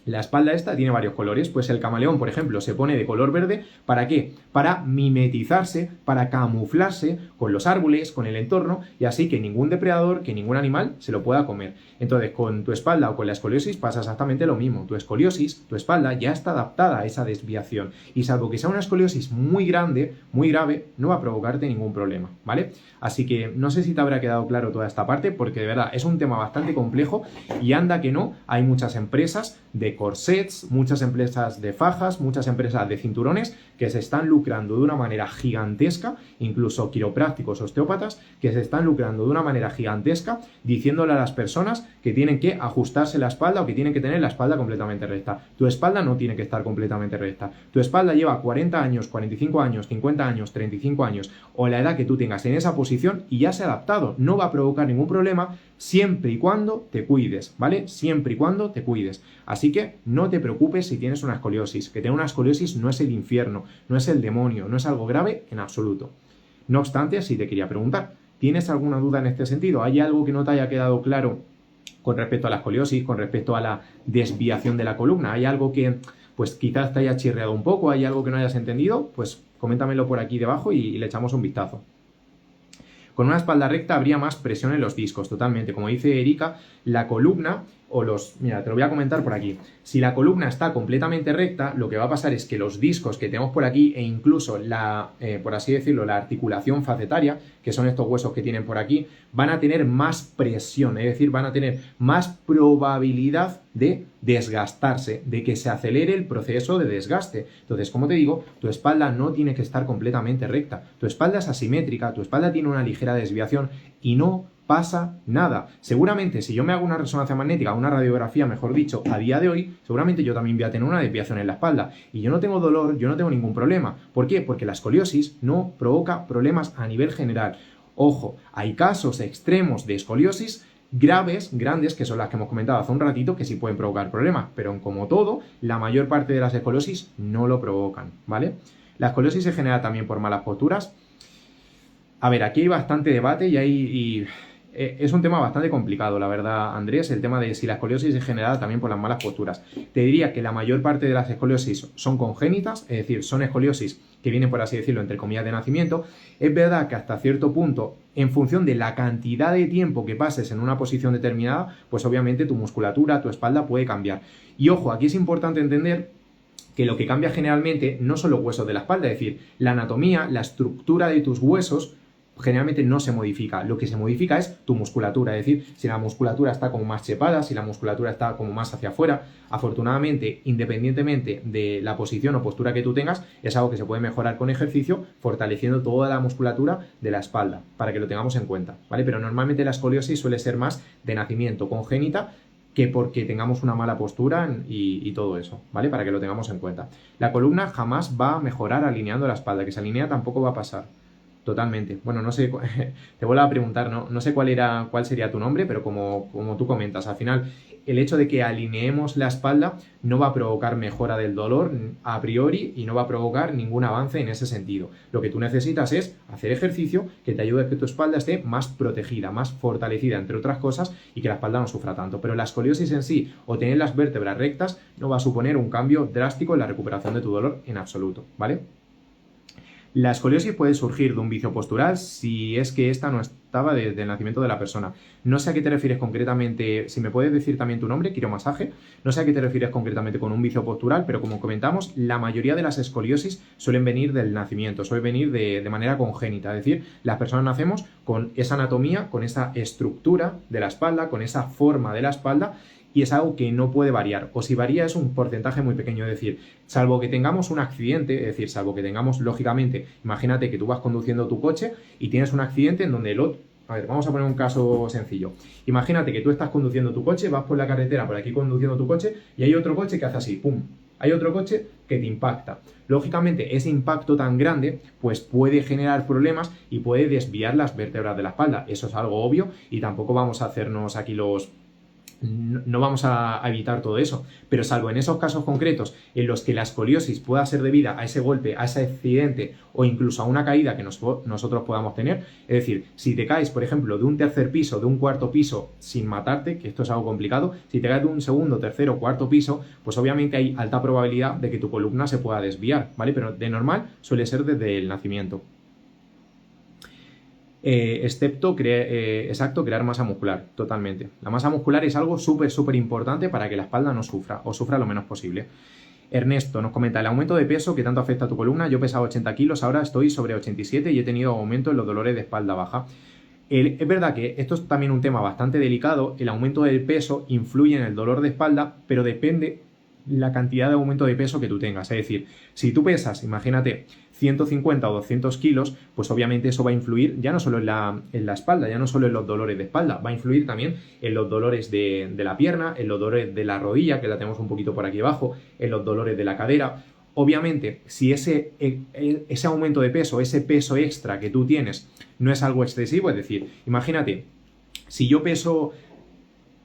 Speaker 1: la espalda esta tiene varios colores, pues el camaleón, por ejemplo, se pone de color verde, ¿para qué? Para mimetizarse, para camuflarse con los árboles, con el entorno, y así que ningún depredador, que ningún animal se lo pueda comer. Entonces, con tu espalda o con la escoliosis pasa exactamente lo mismo. Tu escoliosis, tu espalda, ya está adaptada a esa desviación, y salvo que sea una escoliosis muy grande, muy grave, no va a provocarte ningún problema, ¿vale? Así que no sé si te habrá quedado claro toda esta parte, porque de verdad es un tema bastante complejo, y anda que no, hay muchas empresas de corsets, muchas empresas de fajas, muchas empresas de cinturones que se están lucrando de una manera gigantesca, incluso quiroprácticos, osteópatas, que se están lucrando de una manera gigantesca diciéndole a las personas que tienen que ajustarse la espalda o que tienen que tener la espalda completamente recta. Tu espalda no tiene que estar completamente recta. Tu espalda lleva 40 años, 45 años, 50 años, 35 años o la edad que tú tengas en esa posición y ya se ha adaptado. No va a provocar ningún problema siempre y cuando te cuides, ¿vale? Siempre y cuando te cuides. Así que no te preocupes si tienes una escoliosis. Que tener una escoliosis no es el infierno, no es el demonio, no es algo grave en absoluto. No obstante, sí te quería preguntar, ¿tienes alguna duda en este sentido? ¿Hay algo que no te haya quedado claro con respecto a la escoliosis, con respecto a la desviación de la columna? ¿Hay algo que pues quizás te haya chirreado un poco? ¿Hay algo que no hayas entendido? Pues coméntamelo por aquí debajo y le echamos un vistazo. Con una espalda recta habría más presión en los discos, totalmente. Como dice Erika, la columna o los... Mira, te lo voy a comentar por aquí. Si la columna está completamente recta, lo que va a pasar es que los discos que tenemos por aquí e incluso la, por así decirlo, la articulación facetaria, que son estos huesos que tienen por aquí, van a tener más presión, es decir, van a tener más probabilidad de desgastarse, de que se acelere el proceso de desgaste. Entonces, como te digo, tu espalda no tiene que estar completamente recta. Tu espalda es asimétrica, tu espalda tiene una ligera desviación y no pasa nada. Seguramente si yo me hago una resonancia magnética, una radiografía, mejor dicho, a día de hoy, seguramente yo también voy a tener una desviación en la espalda. Y yo no tengo dolor, yo no tengo ningún problema. ¿Por qué? Porque la escoliosis no provoca problemas a nivel general. Ojo, hay casos extremos de escoliosis graves, grandes, que son las que hemos comentado hace un ratito, que sí pueden provocar problemas, pero como todo, la mayor parte de las escoliosis no lo provocan, ¿vale? La escoliosis se genera también por malas posturas. A ver, aquí hay bastante debate y es un tema bastante complicado, la verdad, Andrés, el tema de si la escoliosis es generada también por las malas posturas. Te diría que la mayor parte de las escoliosis son congénitas, es decir, son escoliosis que vienen, por así decirlo, entre comillas, de nacimiento. Es verdad que hasta cierto punto, en función de la cantidad de tiempo que pases en una posición determinada, pues obviamente tu musculatura, tu espalda puede cambiar. Y ojo, aquí es importante entender que lo que cambia generalmente no son los huesos de la espalda, es decir, la anatomía, la estructura de tus huesos generalmente no se modifica. Lo que se modifica es tu musculatura, es decir, si la musculatura está como más chepada, si la musculatura está como más hacia afuera. Afortunadamente, independientemente de la posición o postura que tú tengas, es algo que se puede mejorar con ejercicio, fortaleciendo toda la musculatura de la espalda, para que lo tengamos en cuenta, ¿vale? Pero normalmente la escoliosis suele ser más de nacimiento, congénita, que porque tengamos una mala postura y todo eso, ¿vale? Para que lo tengamos en cuenta. La columna jamás va a mejorar alineando la espalda, que se alinea tampoco va a pasar. Totalmente. Bueno, no sé, te vuelvo a preguntar, no sé cuál sería tu nombre, pero como tú comentas, al final el hecho de que alineemos la espalda no va a provocar mejora del dolor a priori y no va a provocar ningún avance en ese sentido. Lo que tú necesitas es hacer ejercicio que te ayude a que tu espalda esté más protegida, más fortalecida, entre otras cosas, y que la espalda no sufra tanto. Pero la escoliosis en sí, o tener las vértebras rectas, no va a suponer un cambio drástico en la recuperación de tu dolor en absoluto, ¿vale? La escoliosis puede surgir de un vicio postural si es que esta no estaba desde el nacimiento de la persona. No sé a qué te refieres concretamente, si me puedes decir también tu nombre, quiromasaje. No sé a qué te refieres concretamente con un vicio postural, pero como comentamos, la mayoría de las escoliosis suelen venir del nacimiento, suelen venir de manera congénita. Es decir, las personas nacemos con esa anatomía, con esa estructura de la espalda, con esa forma de la espalda, y es algo que no puede variar, o si varía es un porcentaje muy pequeño, es decir, salvo que tengamos un accidente, es decir, salvo que tengamos, lógicamente, imagínate que tú vas conduciendo tu coche y tienes un accidente en donde el otro... A ver, vamos a poner un caso sencillo. Imagínate que tú estás conduciendo tu coche, vas por la carretera, por aquí conduciendo tu coche, y hay otro coche que hace así, ¡pum! Hay otro coche que te impacta. Lógicamente, ese impacto tan grande, pues puede generar problemas y puede desviar las vértebras de la espalda. Eso es algo obvio y tampoco vamos a hacernos aquí los no vamos a evitar todo eso, pero salvo en esos casos concretos en los que la escoliosis pueda ser debida a ese golpe, a ese accidente o incluso a una caída que nosotros podamos tener, es decir, si te caes, por ejemplo, de un tercer piso, de un cuarto piso sin matarte, que esto es algo complicado, si te caes de un segundo, tercero, cuarto piso, pues obviamente hay alta probabilidad de que tu columna se pueda desviar, ¿vale? Pero de normal suele ser desde el nacimiento. Excepto crear masa muscular, totalmente. La masa muscular es algo súper importante para que la espalda no sufra o sufra lo menos posible. Ernesto nos comenta, el aumento de peso que tanto afecta a tu columna, yo pesaba 80 kilos, ahora estoy sobre 87 y he tenido aumento en los dolores de espalda baja. Es verdad que esto es también un tema bastante delicado, el aumento del peso influye en el dolor de espalda, pero depende la cantidad de aumento de peso que tú tengas. Es decir, si tú pesas, imagínate, 150 o 200 kilos, pues obviamente eso va a influir ya no solo en la espalda, ya no solo en los dolores de espalda, va a influir también en los dolores de la pierna, en los dolores de la rodilla, que la tenemos un poquito por aquí abajo, en los dolores de la cadera. Obviamente, si ese aumento de peso, ese peso extra que tú tienes, no es algo excesivo, es decir, imagínate, si yo peso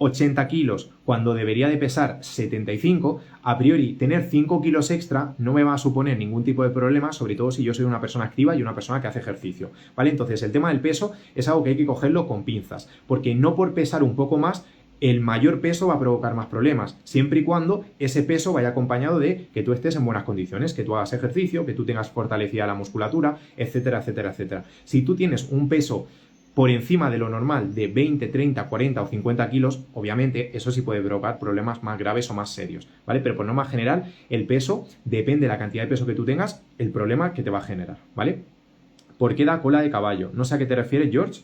Speaker 1: 80 kilos cuando debería de pesar 75, a priori tener 5 kilos extra no me va a suponer ningún tipo de problema, sobre todo si yo soy una persona activa y una persona que hace ejercicio, ¿vale? Entonces el tema del peso es algo que hay que cogerlo con pinzas, porque no por pesar un poco más el mayor peso va a provocar más problemas, siempre y cuando ese peso vaya acompañado de que tú estés en buenas condiciones, que tú hagas ejercicio, que tú tengas fortalecida la musculatura, etcétera, etcétera, etcétera. Si tú tienes un peso por encima de lo normal de 20, 30, 40 o 50 kilos, obviamente eso sí puede provocar problemas más graves o más serios, ¿vale? Pero por norma general, el peso, depende de la cantidad de peso que tú tengas, el problema que te va a generar, ¿vale? ¿Por qué da cola de caballo? No sé a qué te refieres, George.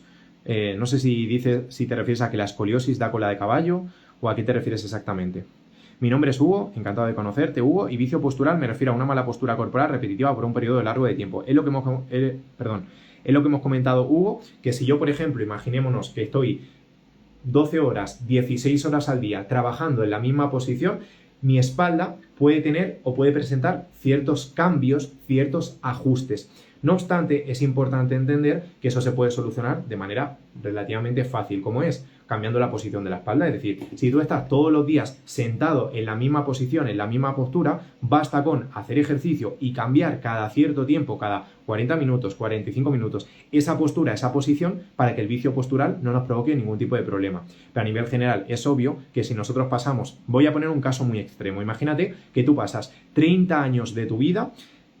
Speaker 1: No sé si te refieres a que la escoliosis da cola de caballo o a qué te refieres exactamente. Mi nombre es Hugo, encantado de conocerte, Hugo, y vicio postural me refiero a una mala postura corporal repetitiva por un periodo largo de tiempo. Es lo que hemos comentado, Hugo, que si yo, por ejemplo, imaginémonos que estoy 12 horas, 16 horas al día trabajando en la misma posición, mi espalda puede tener o puede presentar ciertos cambios, ciertos ajustes. No obstante, es importante entender que eso se puede solucionar de manera relativamente fácil, como es cambiando la posición de la espalda. Es decir, si tú estás todos los días sentado en la misma posición, en la misma postura, basta con hacer ejercicio y cambiar cada cierto tiempo, cada 40 minutos, 45 minutos, esa postura, esa posición, para que el vicio postural no nos provoque ningún tipo de problema. Pero a nivel general es obvio que si nosotros pasamos, voy a poner un caso muy extremo, imagínate que tú pasas 30 años de tu vida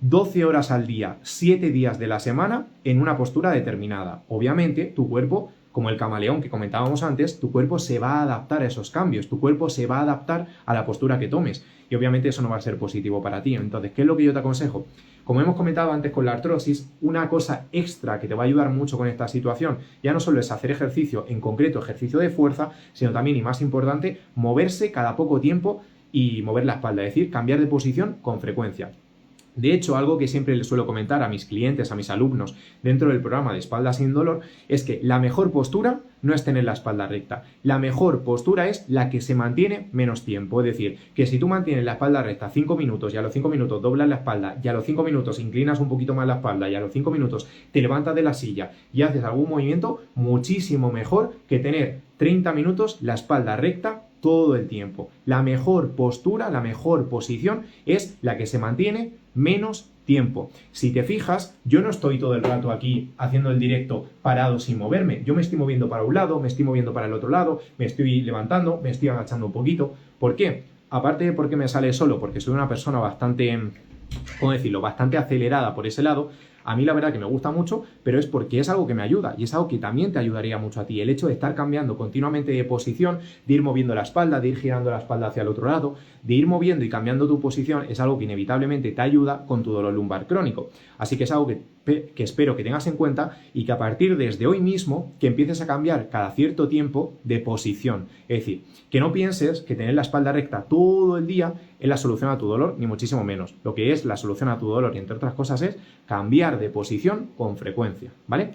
Speaker 1: 12 horas al día, 7 días de la semana en una postura determinada. Obviamente, tu cuerpo, como el camaleón que comentábamos antes, tu cuerpo se va a adaptar a esos cambios, tu cuerpo se va a adaptar a la postura que tomes. Y obviamente eso no va a ser positivo para ti. Entonces, ¿qué es lo que yo te aconsejo? Como hemos comentado antes con la artrosis, una cosa extra que te va a ayudar mucho con esta situación, ya no solo es hacer ejercicio, en concreto ejercicio de fuerza, sino también, y más importante, moverse cada poco tiempo y mover la espalda, es decir, cambiar de posición con frecuencia. De hecho, algo que siempre les suelo comentar a mis clientes, a mis alumnos dentro del programa de Espalda sin Dolor, es que la mejor postura no es tener la espalda recta. La mejor postura es la que se mantiene menos tiempo. Es decir, que si tú mantienes la espalda recta 5 minutos y a los 5 minutos doblas la espalda y a los 5 minutos inclinas un poquito más la espalda y a los 5 minutos te levantas de la silla y haces algún movimiento, muchísimo mejor que tener 30 minutos la espalda recta todo el tiempo. La mejor postura, la mejor posición es la que se mantiene menos tiempo. Si te fijas, yo no estoy todo el rato aquí haciendo el directo parado sin moverme. Yo me estoy moviendo para un lado, me estoy moviendo para el otro lado, me estoy levantando, me estoy agachando un poquito. ¿Por qué? Aparte de porque me sale solo, porque soy una persona bastante, ¿cómo decirlo?, bastante acelerada por ese lado. A mí la verdad que me gusta mucho, pero es porque es algo que me ayuda y es algo que también te ayudaría mucho a ti. El hecho de estar cambiando continuamente de posición, de ir moviendo la espalda, de ir girando la espalda hacia el otro lado, de ir moviendo y cambiando tu posición, es algo que inevitablemente te ayuda con tu dolor lumbar crónico. Así que es algo que espero que tengas en cuenta y que a partir desde hoy mismo que empieces a cambiar cada cierto tiempo de posición. Es decir, que no pienses que tener la espalda recta todo el día es la solución a tu dolor, ni muchísimo menos. Lo que es la solución a tu dolor, y entre otras cosas, es cambiar de posición con frecuencia, ¿vale?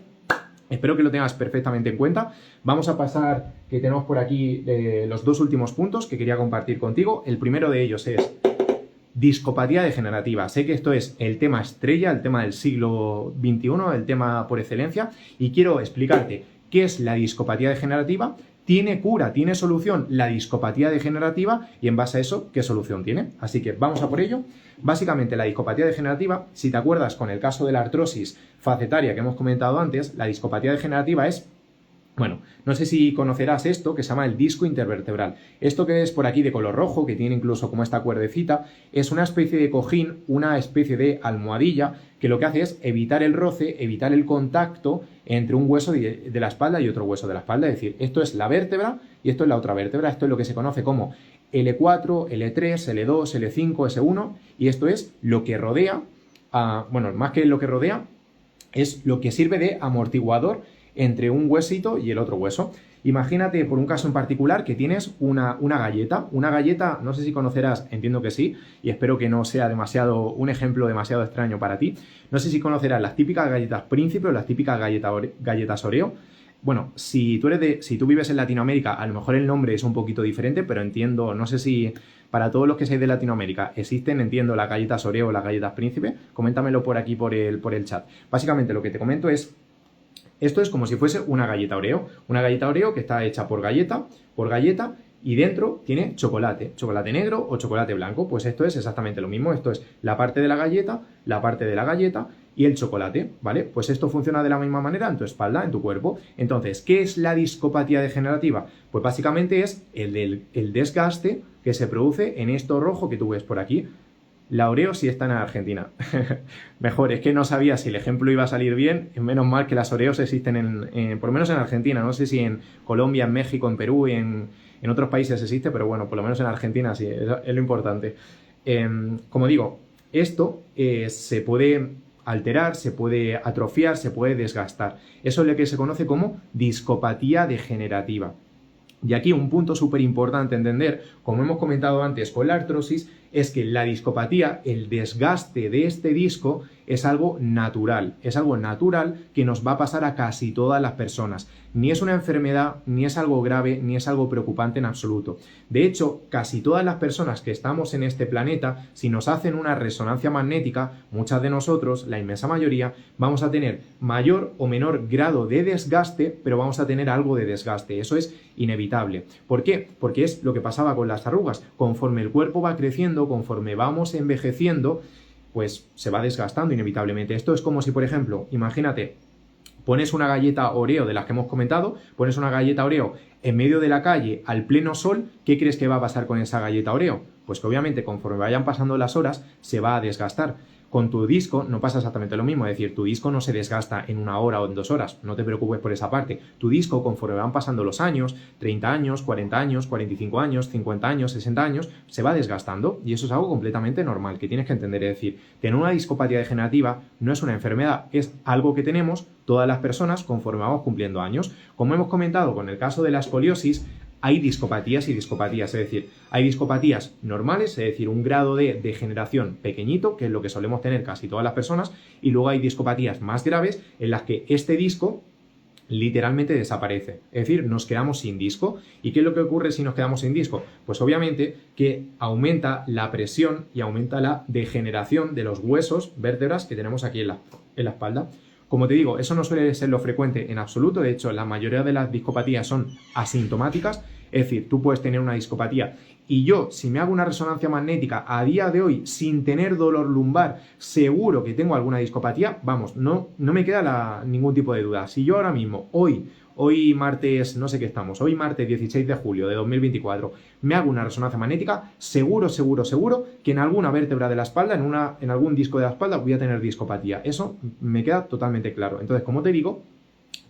Speaker 1: Espero que lo tengas perfectamente en cuenta. Vamos a pasar, que tenemos por aquí los dos últimos puntos que quería compartir contigo. El primero de ellos es discopatía degenerativa. Sé que esto es el tema estrella, el tema del siglo XXI, el tema por excelencia, y quiero explicarte qué es la discopatía degenerativa. tiene cura, tiene solución la discopatía degenerativa y en base a eso, ¿qué solución tiene? Así que vamos a por ello. Básicamente la discopatía degenerativa, si te acuerdas con el caso de la artrosis facetaria que hemos comentado antes, la discopatía degenerativa es, bueno, no sé si conocerás esto que se llama el disco intervertebral. Esto que es por aquí de color rojo, que tiene incluso como esta cuerdecita, es una especie de cojín, una especie de almohadilla que lo que hace es evitar el roce, evitar el contacto entre un hueso de la espalda y otro hueso de la espalda. Es decir, esto es la vértebra y esto es la otra vértebra. Esto es lo que se conoce como L4, L3, L2, L5, S1 y esto es lo que rodea, bueno, más que lo que rodea, es lo que sirve de amortiguador entre un huesito y el otro hueso. Imagínate por un caso en particular que tienes una galleta, no sé si conocerás, entiendo que sí, y espero que no sea un ejemplo demasiado extraño para ti. No sé si conocerás las típicas galletas Príncipe o las típicas galletas Oreo. Bueno, si tú vives en Latinoamérica, a lo mejor el nombre es un poquito diferente, pero entiendo, no sé si para todos los que seáis de Latinoamérica existen, entiendo, las galletas Oreo o las galletas Príncipe. Coméntamelo por aquí por el chat. Básicamente lo que te comento es, esto es como si fuese una galleta Oreo que está hecha por galleta, y dentro tiene chocolate negro o chocolate blanco. Pues esto es exactamente lo mismo, esto es la parte de la galleta y el chocolate, ¿vale? Pues esto funciona de la misma manera en tu espalda, en tu cuerpo. Entonces, ¿qué es la discopatía degenerativa? Pues básicamente es el desgaste que se produce en esto rojo que tú ves por aquí. La Oreo sí está en Argentina. Mejor, es que no sabía si el ejemplo iba a salir bien. Menos mal que las Oreos existen por lo menos en Argentina. No sé si en Colombia, en México, en Perú, en otros países existe, pero bueno, por lo menos en Argentina sí, es lo importante. Como digo, esto se puede alterar, se puede atrofiar, se puede desgastar. Eso es lo que se conoce como discopatía degenerativa. Y aquí un punto súper importante a entender, como hemos comentado antes con la artrosis, es que la discopatía, el desgaste de este disco, es algo natural que nos va a pasar a casi todas las personas. Ni es una enfermedad, ni es algo grave, ni es algo preocupante en absoluto. De hecho, casi todas las personas que estamos en este planeta, si nos hacen una resonancia magnética, muchas de nosotros, la inmensa mayoría, vamos a tener mayor o menor grado de desgaste, pero vamos a tener algo de desgaste. Eso es inevitable. ¿Por qué? Porque es lo que pasaba con las arrugas. Conforme el cuerpo va creciendo, conforme vamos envejeciendo, pues se va desgastando inevitablemente. Esto es como si, por ejemplo, imagínate, pones una galleta Oreo de las que hemos comentado, pones una galleta Oreo en medio de la calle al pleno sol, ¿qué crees que va a pasar con esa galleta Oreo? Pues que obviamente conforme vayan pasando las horas se va a desgastar. Con tu disco no pasa exactamente lo mismo, es decir, tu disco no se desgasta en 1 hora o en 2 horas, no te preocupes por esa parte. Tu disco, conforme van pasando los años, 30 años, 40 años, 45 años, 50 años, 60 años, se va desgastando y eso es algo completamente normal que tienes que entender. Es decir, tener una discopatía degenerativa no es una enfermedad, es algo que tenemos todas las personas conforme vamos cumpliendo años. Como hemos comentado con el caso de la escoliosis, hay discopatías y discopatías, es decir, hay discopatías normales, es decir, un grado de degeneración pequeñito, que es lo que solemos tener casi todas las personas, y luego hay discopatías más graves en las que este disco literalmente desaparece, es decir, nos quedamos sin disco. ¿Y qué es lo que ocurre si nos quedamos sin disco? Pues obviamente que aumenta la presión y aumenta la degeneración de los huesos, vértebras que tenemos aquí en la espalda. Como te digo, eso no suele ser lo frecuente en absoluto. De hecho, la mayoría de las discopatías son asintomáticas. Es decir, tú puedes tener una discopatía y yo, si me hago una resonancia magnética a día de hoy sin tener dolor lumbar, seguro que tengo alguna discopatía. Vamos, no me queda ningún tipo de duda. Si yo ahora mismo, hoy martes, no sé qué estamos, hoy martes 16 de julio de 2024, me hago una resonancia magnética, seguro que en alguna vértebra de la espalda, en algún disco de la espalda voy a tener discopatía. Eso me queda totalmente claro. Entonces, como te digo,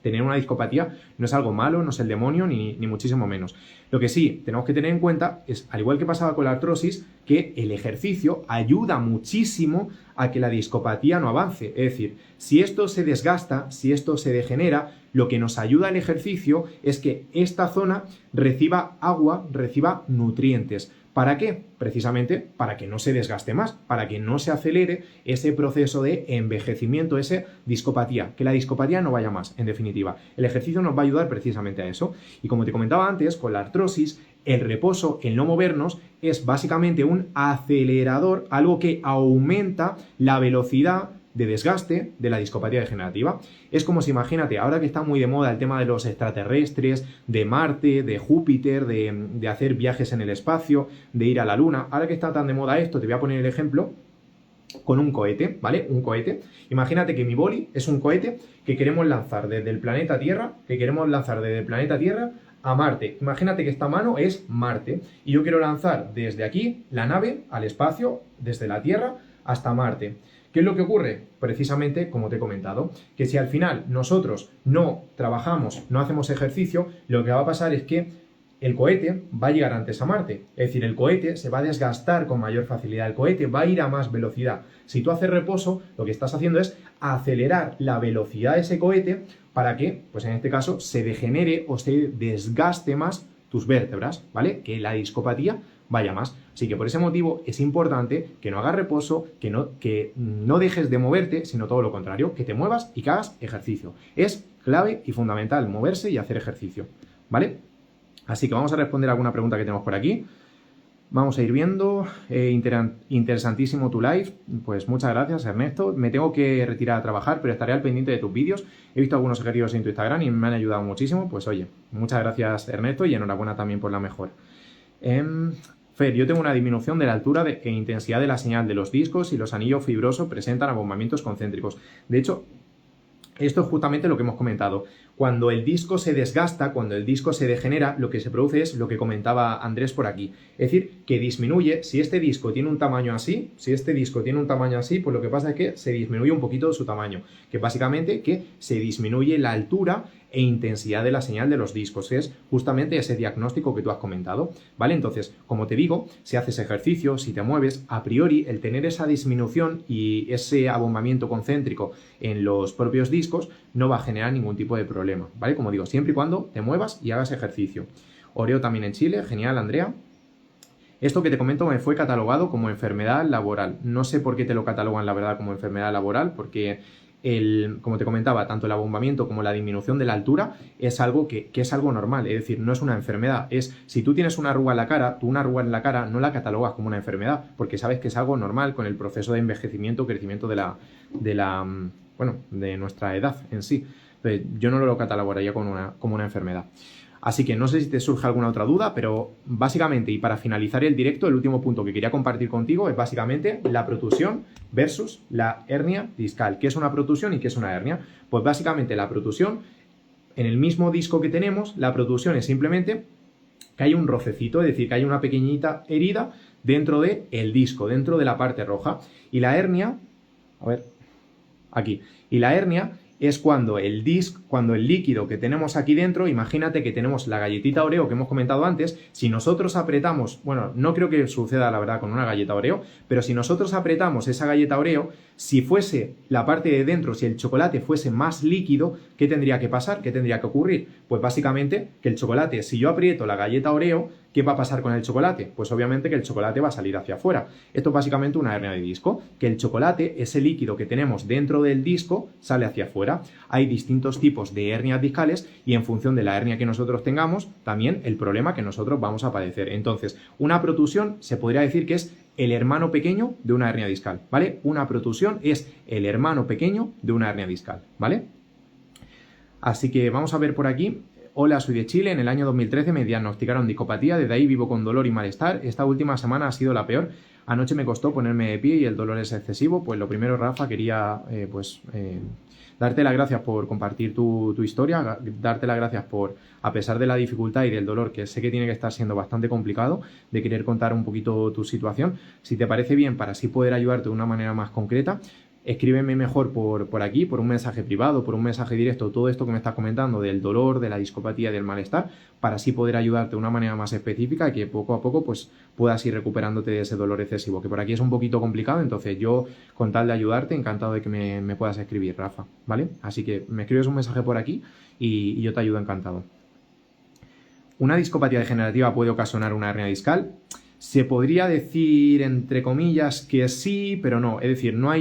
Speaker 1: tener una discopatía no es algo malo, no es el demonio, ni muchísimo menos. Lo que sí tenemos que tener en cuenta es, al igual que pasaba con la artrosis, que el ejercicio ayuda muchísimo a que la discopatía no avance. Es decir, si esto se desgasta, si esto se degenera, lo que nos ayuda el ejercicio es que esta zona reciba agua, reciba nutrientes. ¿Para qué? Precisamente para que no se desgaste más, para que no se acelere ese proceso de envejecimiento, esa discopatía, que la discopatía no vaya más, en definitiva. El ejercicio nos va a ayudar precisamente a eso. Y como te comentaba antes, con la artrosis, el reposo, el no movernos, es básicamente un acelerador, algo que aumenta la velocidad de desgaste de la discopatía degenerativa. Es como si, imagínate, ahora que está muy de moda el tema de los extraterrestres, de Marte, de Júpiter, de hacer viajes en el espacio, de ir a la Luna, ahora que está tan de moda esto, te voy a poner el ejemplo con un cohete, ¿vale? Un cohete. Imagínate que mi boli es un cohete que queremos lanzar desde el planeta Tierra, a Marte. Imagínate que esta mano es Marte y yo quiero lanzar desde aquí la nave al espacio, desde la Tierra hasta Marte. ¿Qué es lo que ocurre? Precisamente, como te he comentado, que si al final nosotros no trabajamos, no hacemos ejercicio, lo que va a pasar es que el cohete va a llegar antes a Marte. Es decir, el cohete se va a desgastar con mayor facilidad, el cohete va a ir a más velocidad. Si tú haces reposo, lo que estás haciendo es acelerar la velocidad de ese cohete para que, pues en este caso, se degenere o se desgaste más tus vértebras, ¿vale? Que la discopatía vaya más. Así que por ese motivo es importante que no hagas reposo, que no dejes de moverte, sino todo lo contrario, que te muevas y que hagas ejercicio. Es clave y fundamental moverse y hacer ejercicio, ¿vale? Así que vamos a responder alguna pregunta que tenemos por aquí. Vamos a ir viendo. Interesantísimo tu live. Pues muchas gracias, Ernesto. Me tengo que retirar a trabajar, pero estaré al pendiente de tus vídeos. He visto algunos ejercicios en tu Instagram y me han ayudado muchísimo. Pues oye, muchas gracias, Ernesto, y enhorabuena también por la mejora. Fer, yo tengo una disminución de la altura e intensidad de la señal de los discos y los anillos fibrosos presentan abombamientos concéntricos. De hecho, esto es justamente lo que hemos comentado. Cuando el disco se desgasta, cuando el disco se degenera, lo que se produce es lo que comentaba Andrés por aquí. Es decir, que disminuye, si este disco tiene un tamaño así, pues lo que pasa es que se disminuye un poquito su tamaño. Que básicamente que se disminuye la altura e intensidad de la señal de los discos. Es justamente ese diagnóstico que tú has comentado, ¿vale? Entonces, como te digo, si haces ejercicio, si te mueves, a priori el tener esa disminución y ese abombamiento concéntrico en los propios discos no va a generar ningún tipo de problema, ¿vale? Como digo, siempre y cuando te muevas y hagas ejercicio. Oreo también en Chile, genial, Andrea. Esto que te comento me fue catalogado como enfermedad laboral. No sé por qué te lo catalogan, la verdad, como enfermedad laboral, porque como te comentaba, tanto el abombamiento como la disminución de la altura es algo que es algo normal, es decir, no es una enfermedad. Si tú tienes una arruga en la cara, tú una arruga en la cara no la catalogas como una enfermedad, porque sabes que es algo normal con el proceso de envejecimiento, crecimiento de nuestra edad en sí. Entonces, yo no lo catalogaría como una enfermedad. Así que no sé si te surge alguna otra duda, pero básicamente, y para finalizar el directo, el último punto que quería compartir contigo es básicamente la protusión versus la hernia discal. ¿Qué es una protusión y qué es una hernia? Pues básicamente la protusión, en el mismo disco que tenemos, la protusión es simplemente que hay un rocecito, es decir, que hay una pequeñita herida dentro del disco, dentro de la parte roja. Y la hernia, a ver, aquí, y la hernia es cuando el líquido que tenemos aquí dentro, imagínate que tenemos la galletita Oreo que hemos comentado antes, si nosotros apretamos, bueno, no creo que suceda la verdad con una galleta Oreo, pero si nosotros apretamos esa galleta Oreo, si fuese la parte de dentro, si el chocolate fuese más líquido, ¿qué tendría que pasar? ¿Qué tendría que ocurrir? Pues básicamente que el chocolate, si yo aprieto la galleta Oreo, ¿qué va a pasar con el chocolate? Pues obviamente que el chocolate va a salir hacia afuera. Esto es básicamente una hernia de disco, que el chocolate, ese líquido que tenemos dentro del disco, sale hacia afuera. Hay distintos tipos de hernias discales y en función de la hernia que nosotros tengamos, también el problema que nosotros vamos a padecer. Entonces, una protusión se podría decir que es el hermano pequeño de una hernia discal, ¿vale? Una protusión es el hermano pequeño de una hernia discal, ¿vale? Así que vamos a ver por aquí. Hola, soy de Chile. En el año 2013 me diagnosticaron discopatía. Desde ahí vivo con dolor y malestar. Esta última semana ha sido la peor. Anoche me costó ponerme de pie y el dolor es excesivo. Pues lo primero, Rafa, quería darte las gracias por compartir tu historia, darte las gracias por, a pesar de la dificultad y del dolor, que sé que tiene que estar siendo bastante complicado, de querer contar un poquito tu situación. Si te parece bien, para así poder ayudarte de una manera más concreta, escríbeme mejor por aquí, por un mensaje privado, por un mensaje directo, todo esto que me estás comentando del dolor, de la discopatía, del malestar, para así poder ayudarte de una manera más específica y que poco a poco pues puedas ir recuperándote de ese dolor excesivo, que por aquí es un poquito complicado. Entonces yo, con tal de ayudarte, encantado de que me puedas escribir, Rafa, ¿vale? Así que me escribes un mensaje por aquí y yo te ayudo encantado. ¿Una discopatía degenerativa puede ocasionar una hernia discal? Se podría decir, entre comillas, que sí, pero no. Es decir, no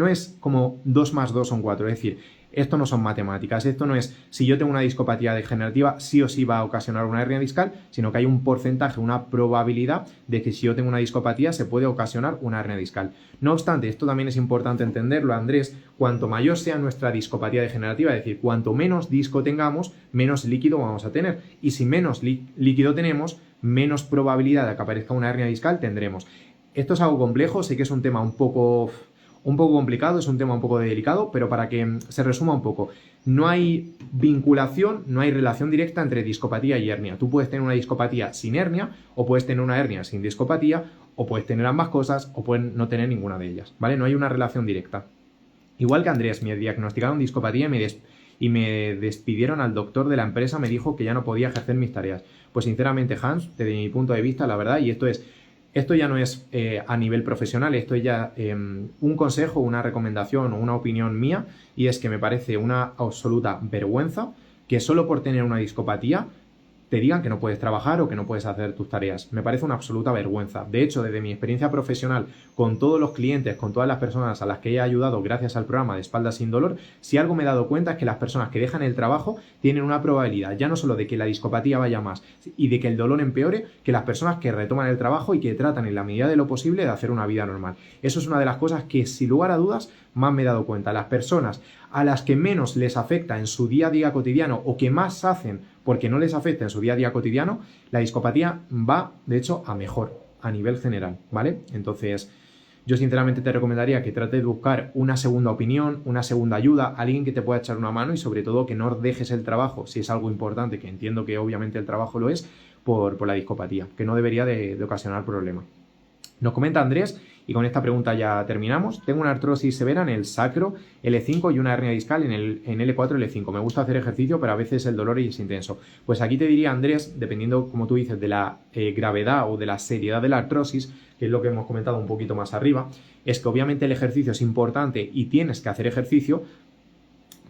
Speaker 1: es como 2 más 2 son 4. Es decir, Esto no son matemáticas, esto no es si yo tengo una discopatía degenerativa sí o sí va a ocasionar una hernia discal, sino que hay un porcentaje, una probabilidad de que si yo tengo una discopatía se puede ocasionar una hernia discal. No obstante, esto también es importante entenderlo, Andrés, cuanto mayor sea nuestra discopatía degenerativa, es decir, cuanto menos disco tengamos, menos líquido vamos a tener. Y si menos líquido tenemos, menos probabilidad de que aparezca una hernia discal tendremos. Esto es algo complejo, sé que es un tema un poco complicado, es un tema un poco delicado, pero para que se resuma un poco, no hay vinculación, no hay relación directa entre discopatía y hernia. Tú puedes tener una discopatía sin hernia, o puedes tener una hernia sin discopatía, o puedes tener ambas cosas, o puedes no tener ninguna de ellas, ¿vale? No hay una relación directa. Igual que Andrés, me diagnosticaron discopatía y me despidieron al doctor de la empresa, me dijo que ya no podía ejercer mis tareas. Pues sinceramente, Hans, desde mi punto de vista, la verdad, y esto ya no es a nivel profesional, esto es ya un consejo, una recomendación o una opinión mía, y es que me parece una absoluta vergüenza que solo por tener una discopatía te digan que no puedes trabajar o que no puedes hacer tus tareas. Me parece una absoluta vergüenza. De hecho, desde mi experiencia profesional, con todos los clientes, con todas las personas a las que he ayudado gracias al programa de Espalda Sin Dolor, si algo me he dado cuenta es que las personas que dejan el trabajo tienen una probabilidad, ya no solo de que la discopatía vaya más y de que el dolor empeore, que las personas que retoman el trabajo y que tratan en la medida de lo posible de hacer una vida normal. Eso es una de las cosas que, sin lugar a dudas, más me he dado cuenta. Las personas a las que menos les afecta en su día a día cotidiano o que más hacen porque no les afecta en su día a día cotidiano, la discopatía va, de hecho, a mejor, a nivel general, ¿vale? Entonces, yo sinceramente te recomendaría que trates de buscar una segunda opinión, una segunda ayuda, alguien que te pueda echar una mano y sobre todo que no dejes el trabajo, si es algo importante, que entiendo que obviamente el trabajo lo es, por la discopatía, que no debería de ocasionar problemas. Nos comenta Andrés, y con esta pregunta ya terminamos. Tengo una artrosis severa en el sacro L5 y una hernia discal en L4 L5. Me gusta hacer ejercicio, pero a veces el dolor es intenso. Pues aquí te diría, Andrés, dependiendo, como tú dices, de la gravedad o de la seriedad de la artrosis, que es lo que hemos comentado un poquito más arriba, es que obviamente el ejercicio es importante y tienes que hacer ejercicio,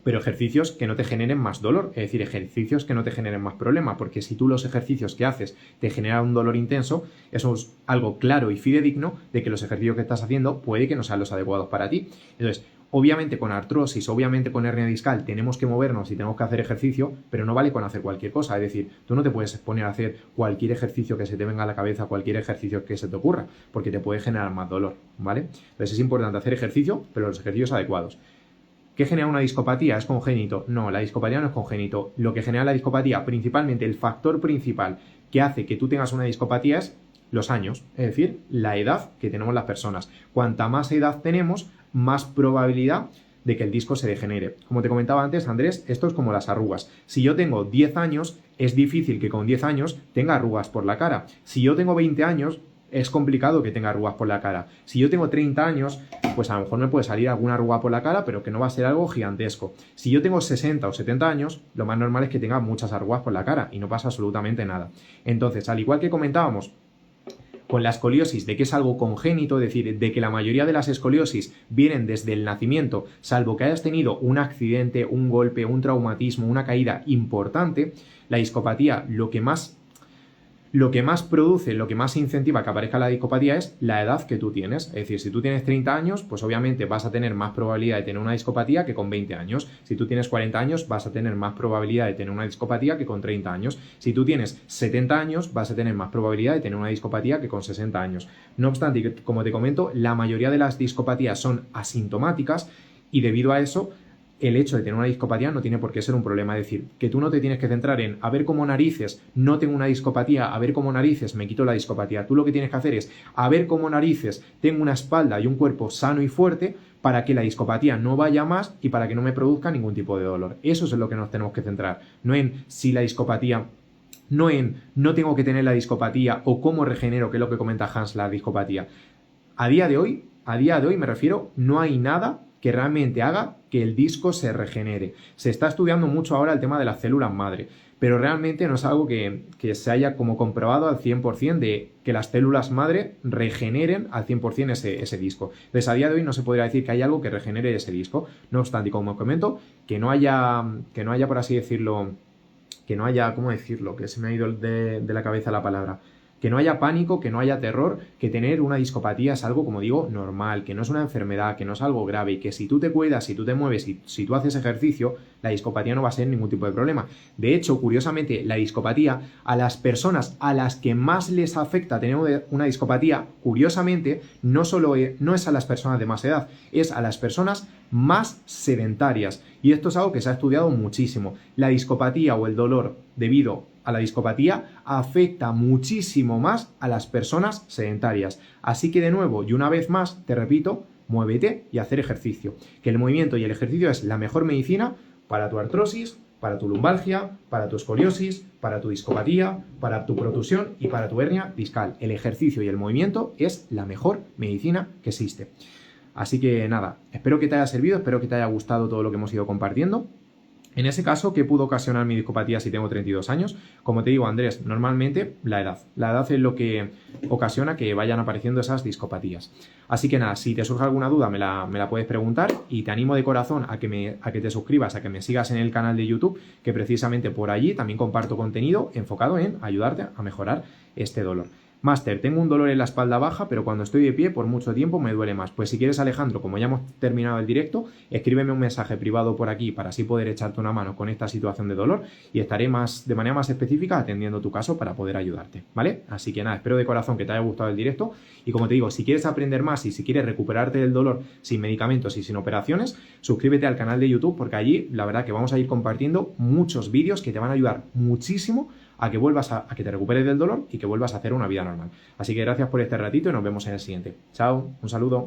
Speaker 1: pero ejercicios que no te generen más dolor, es decir, ejercicios que no te generen más problema, porque si tú los ejercicios que haces te generan un dolor intenso, eso es algo claro y fidedigno de que los ejercicios que estás haciendo puede que no sean los adecuados para ti. Entonces, obviamente con artrosis, obviamente con hernia discal tenemos que movernos y tenemos que hacer ejercicio, pero no vale con hacer cualquier cosa, es decir, tú no te puedes poner a hacer cualquier ejercicio que se te venga a la cabeza, cualquier ejercicio que se te ocurra, porque te puede generar más dolor, ¿vale? Entonces es importante hacer ejercicio, pero los ejercicios adecuados. ¿Qué genera una discopatía? ¿Es congénito? No, la discopatía no es congénito. Lo que genera la discopatía, principalmente el factor principal que hace que tú tengas una discopatía es los años, es decir, la edad que tenemos las personas. Cuanta más edad tenemos, más probabilidad de que el disco se degenere. Como te comentaba antes, Andrés, esto es como las arrugas. Si yo tengo 10 años, es difícil que con 10 años tenga arrugas por la cara. Si yo tengo 20 años, es complicado que tenga arrugas por la cara. Si yo tengo 30 años, pues a lo mejor me puede salir alguna arruga por la cara, pero que no va a ser algo gigantesco. Si yo tengo 60 o 70 años, lo más normal es que tenga muchas arrugas por la cara y no pasa absolutamente nada. Entonces, al igual que comentábamos con la escoliosis, de que es algo congénito, es decir, de que la mayoría de las escoliosis vienen desde el nacimiento, salvo que hayas tenido un accidente, un golpe, un traumatismo, una caída importante, la discopatía lo que más produce, lo que más incentiva que aparezca la discopatía es la edad que tú tienes. Es decir, si tú tienes 30 años, pues obviamente vas a tener más probabilidad de tener una discopatía que con 20 años. Si tú tienes 40 años, vas a tener más probabilidad de tener una discopatía que con 30 años. Si tú tienes 70 años, vas a tener más probabilidad de tener una discopatía que con 60 años. No obstante, como te comento, la mayoría de las discopatías son asintomáticas y debido a eso, el hecho de tener una discopatía no tiene por qué ser un problema. Es decir, que tú no te tienes que centrar en a ver cómo narices no tengo una discopatía, a ver cómo narices me quito la discopatía. Tú lo que tienes que hacer es a ver cómo narices tengo una espalda y un cuerpo sano y fuerte para que la discopatía no vaya más y para que no me produzca ningún tipo de dolor. Eso es en lo que nos tenemos que centrar, no en si la discopatía, no en no tengo que tener la discopatía o cómo regenero, que es lo que comenta Hans, la discopatía. A día de hoy me refiero, no hay nada que realmente haga que el disco se regenere. Se está estudiando mucho ahora el tema de las células madre, pero realmente no es algo que se haya como comprobado al 100% de que las células madre regeneren al 100% ese disco. Entonces, a día de hoy no se podría decir que hay algo que regenere ese disco. No obstante, como comento, que no haya, por así decirlo, que no haya, ¿cómo decirlo? Que se me ha ido de la cabeza la palabra. Que no haya pánico, que no haya terror, que tener una discopatía es algo, como digo, normal, que no es una enfermedad, que no es algo grave y que si tú te cuidas, si tú te mueves, si tú haces ejercicio, la discopatía no va a ser ningún tipo de problema. De hecho, curiosamente, la discopatía, a las personas a las que más les afecta tener una discopatía, curiosamente, no es a las personas de más edad, es a las personas más sedentarias. Y esto es algo que se ha estudiado muchísimo. La discopatía o el dolor debido a la discopatía afecta muchísimo más a las personas sedentarias. Así que de nuevo, y una vez más, te repito, muévete y hacer ejercicio. Que el movimiento y el ejercicio es la mejor medicina para tu artrosis, para tu lumbalgia, para tu escoliosis, para tu discopatía, para tu protusión y para tu hernia discal. El ejercicio y el movimiento es la mejor medicina que existe. Así que nada, espero que te haya servido, espero que te haya gustado todo lo que hemos ido compartiendo. En ese caso, ¿qué pudo ocasionar mi discopatía si tengo 32 años? Como te digo, Andrés, normalmente la edad. La edad es lo que ocasiona que vayan apareciendo esas discopatías. Así que nada, si te surge alguna duda me la puedes preguntar y te animo de corazón a que te suscribas, a que me sigas en el canal de YouTube, que precisamente por allí también comparto contenido enfocado en ayudarte a mejorar este dolor. Máster, tengo un dolor en la espalda baja, pero cuando estoy de pie por mucho tiempo me duele más. Pues si quieres, Alejandro, como ya hemos terminado el directo, escríbeme un mensaje privado por aquí para así poder echarte una mano con esta situación de dolor y estaré de manera más específica atendiendo tu caso para poder ayudarte, ¿vale? Así que nada, espero de corazón que te haya gustado el directo y como te digo, si quieres aprender más y si quieres recuperarte del dolor sin medicamentos y sin operaciones, suscríbete al canal de YouTube porque allí la verdad que vamos a ir compartiendo muchos vídeos que te van a ayudar muchísimo a que vuelvas a que te recuperes del dolor y que vuelvas a hacer una vida normal. Así que gracias por este ratito y nos vemos en el siguiente. Chao, un saludo.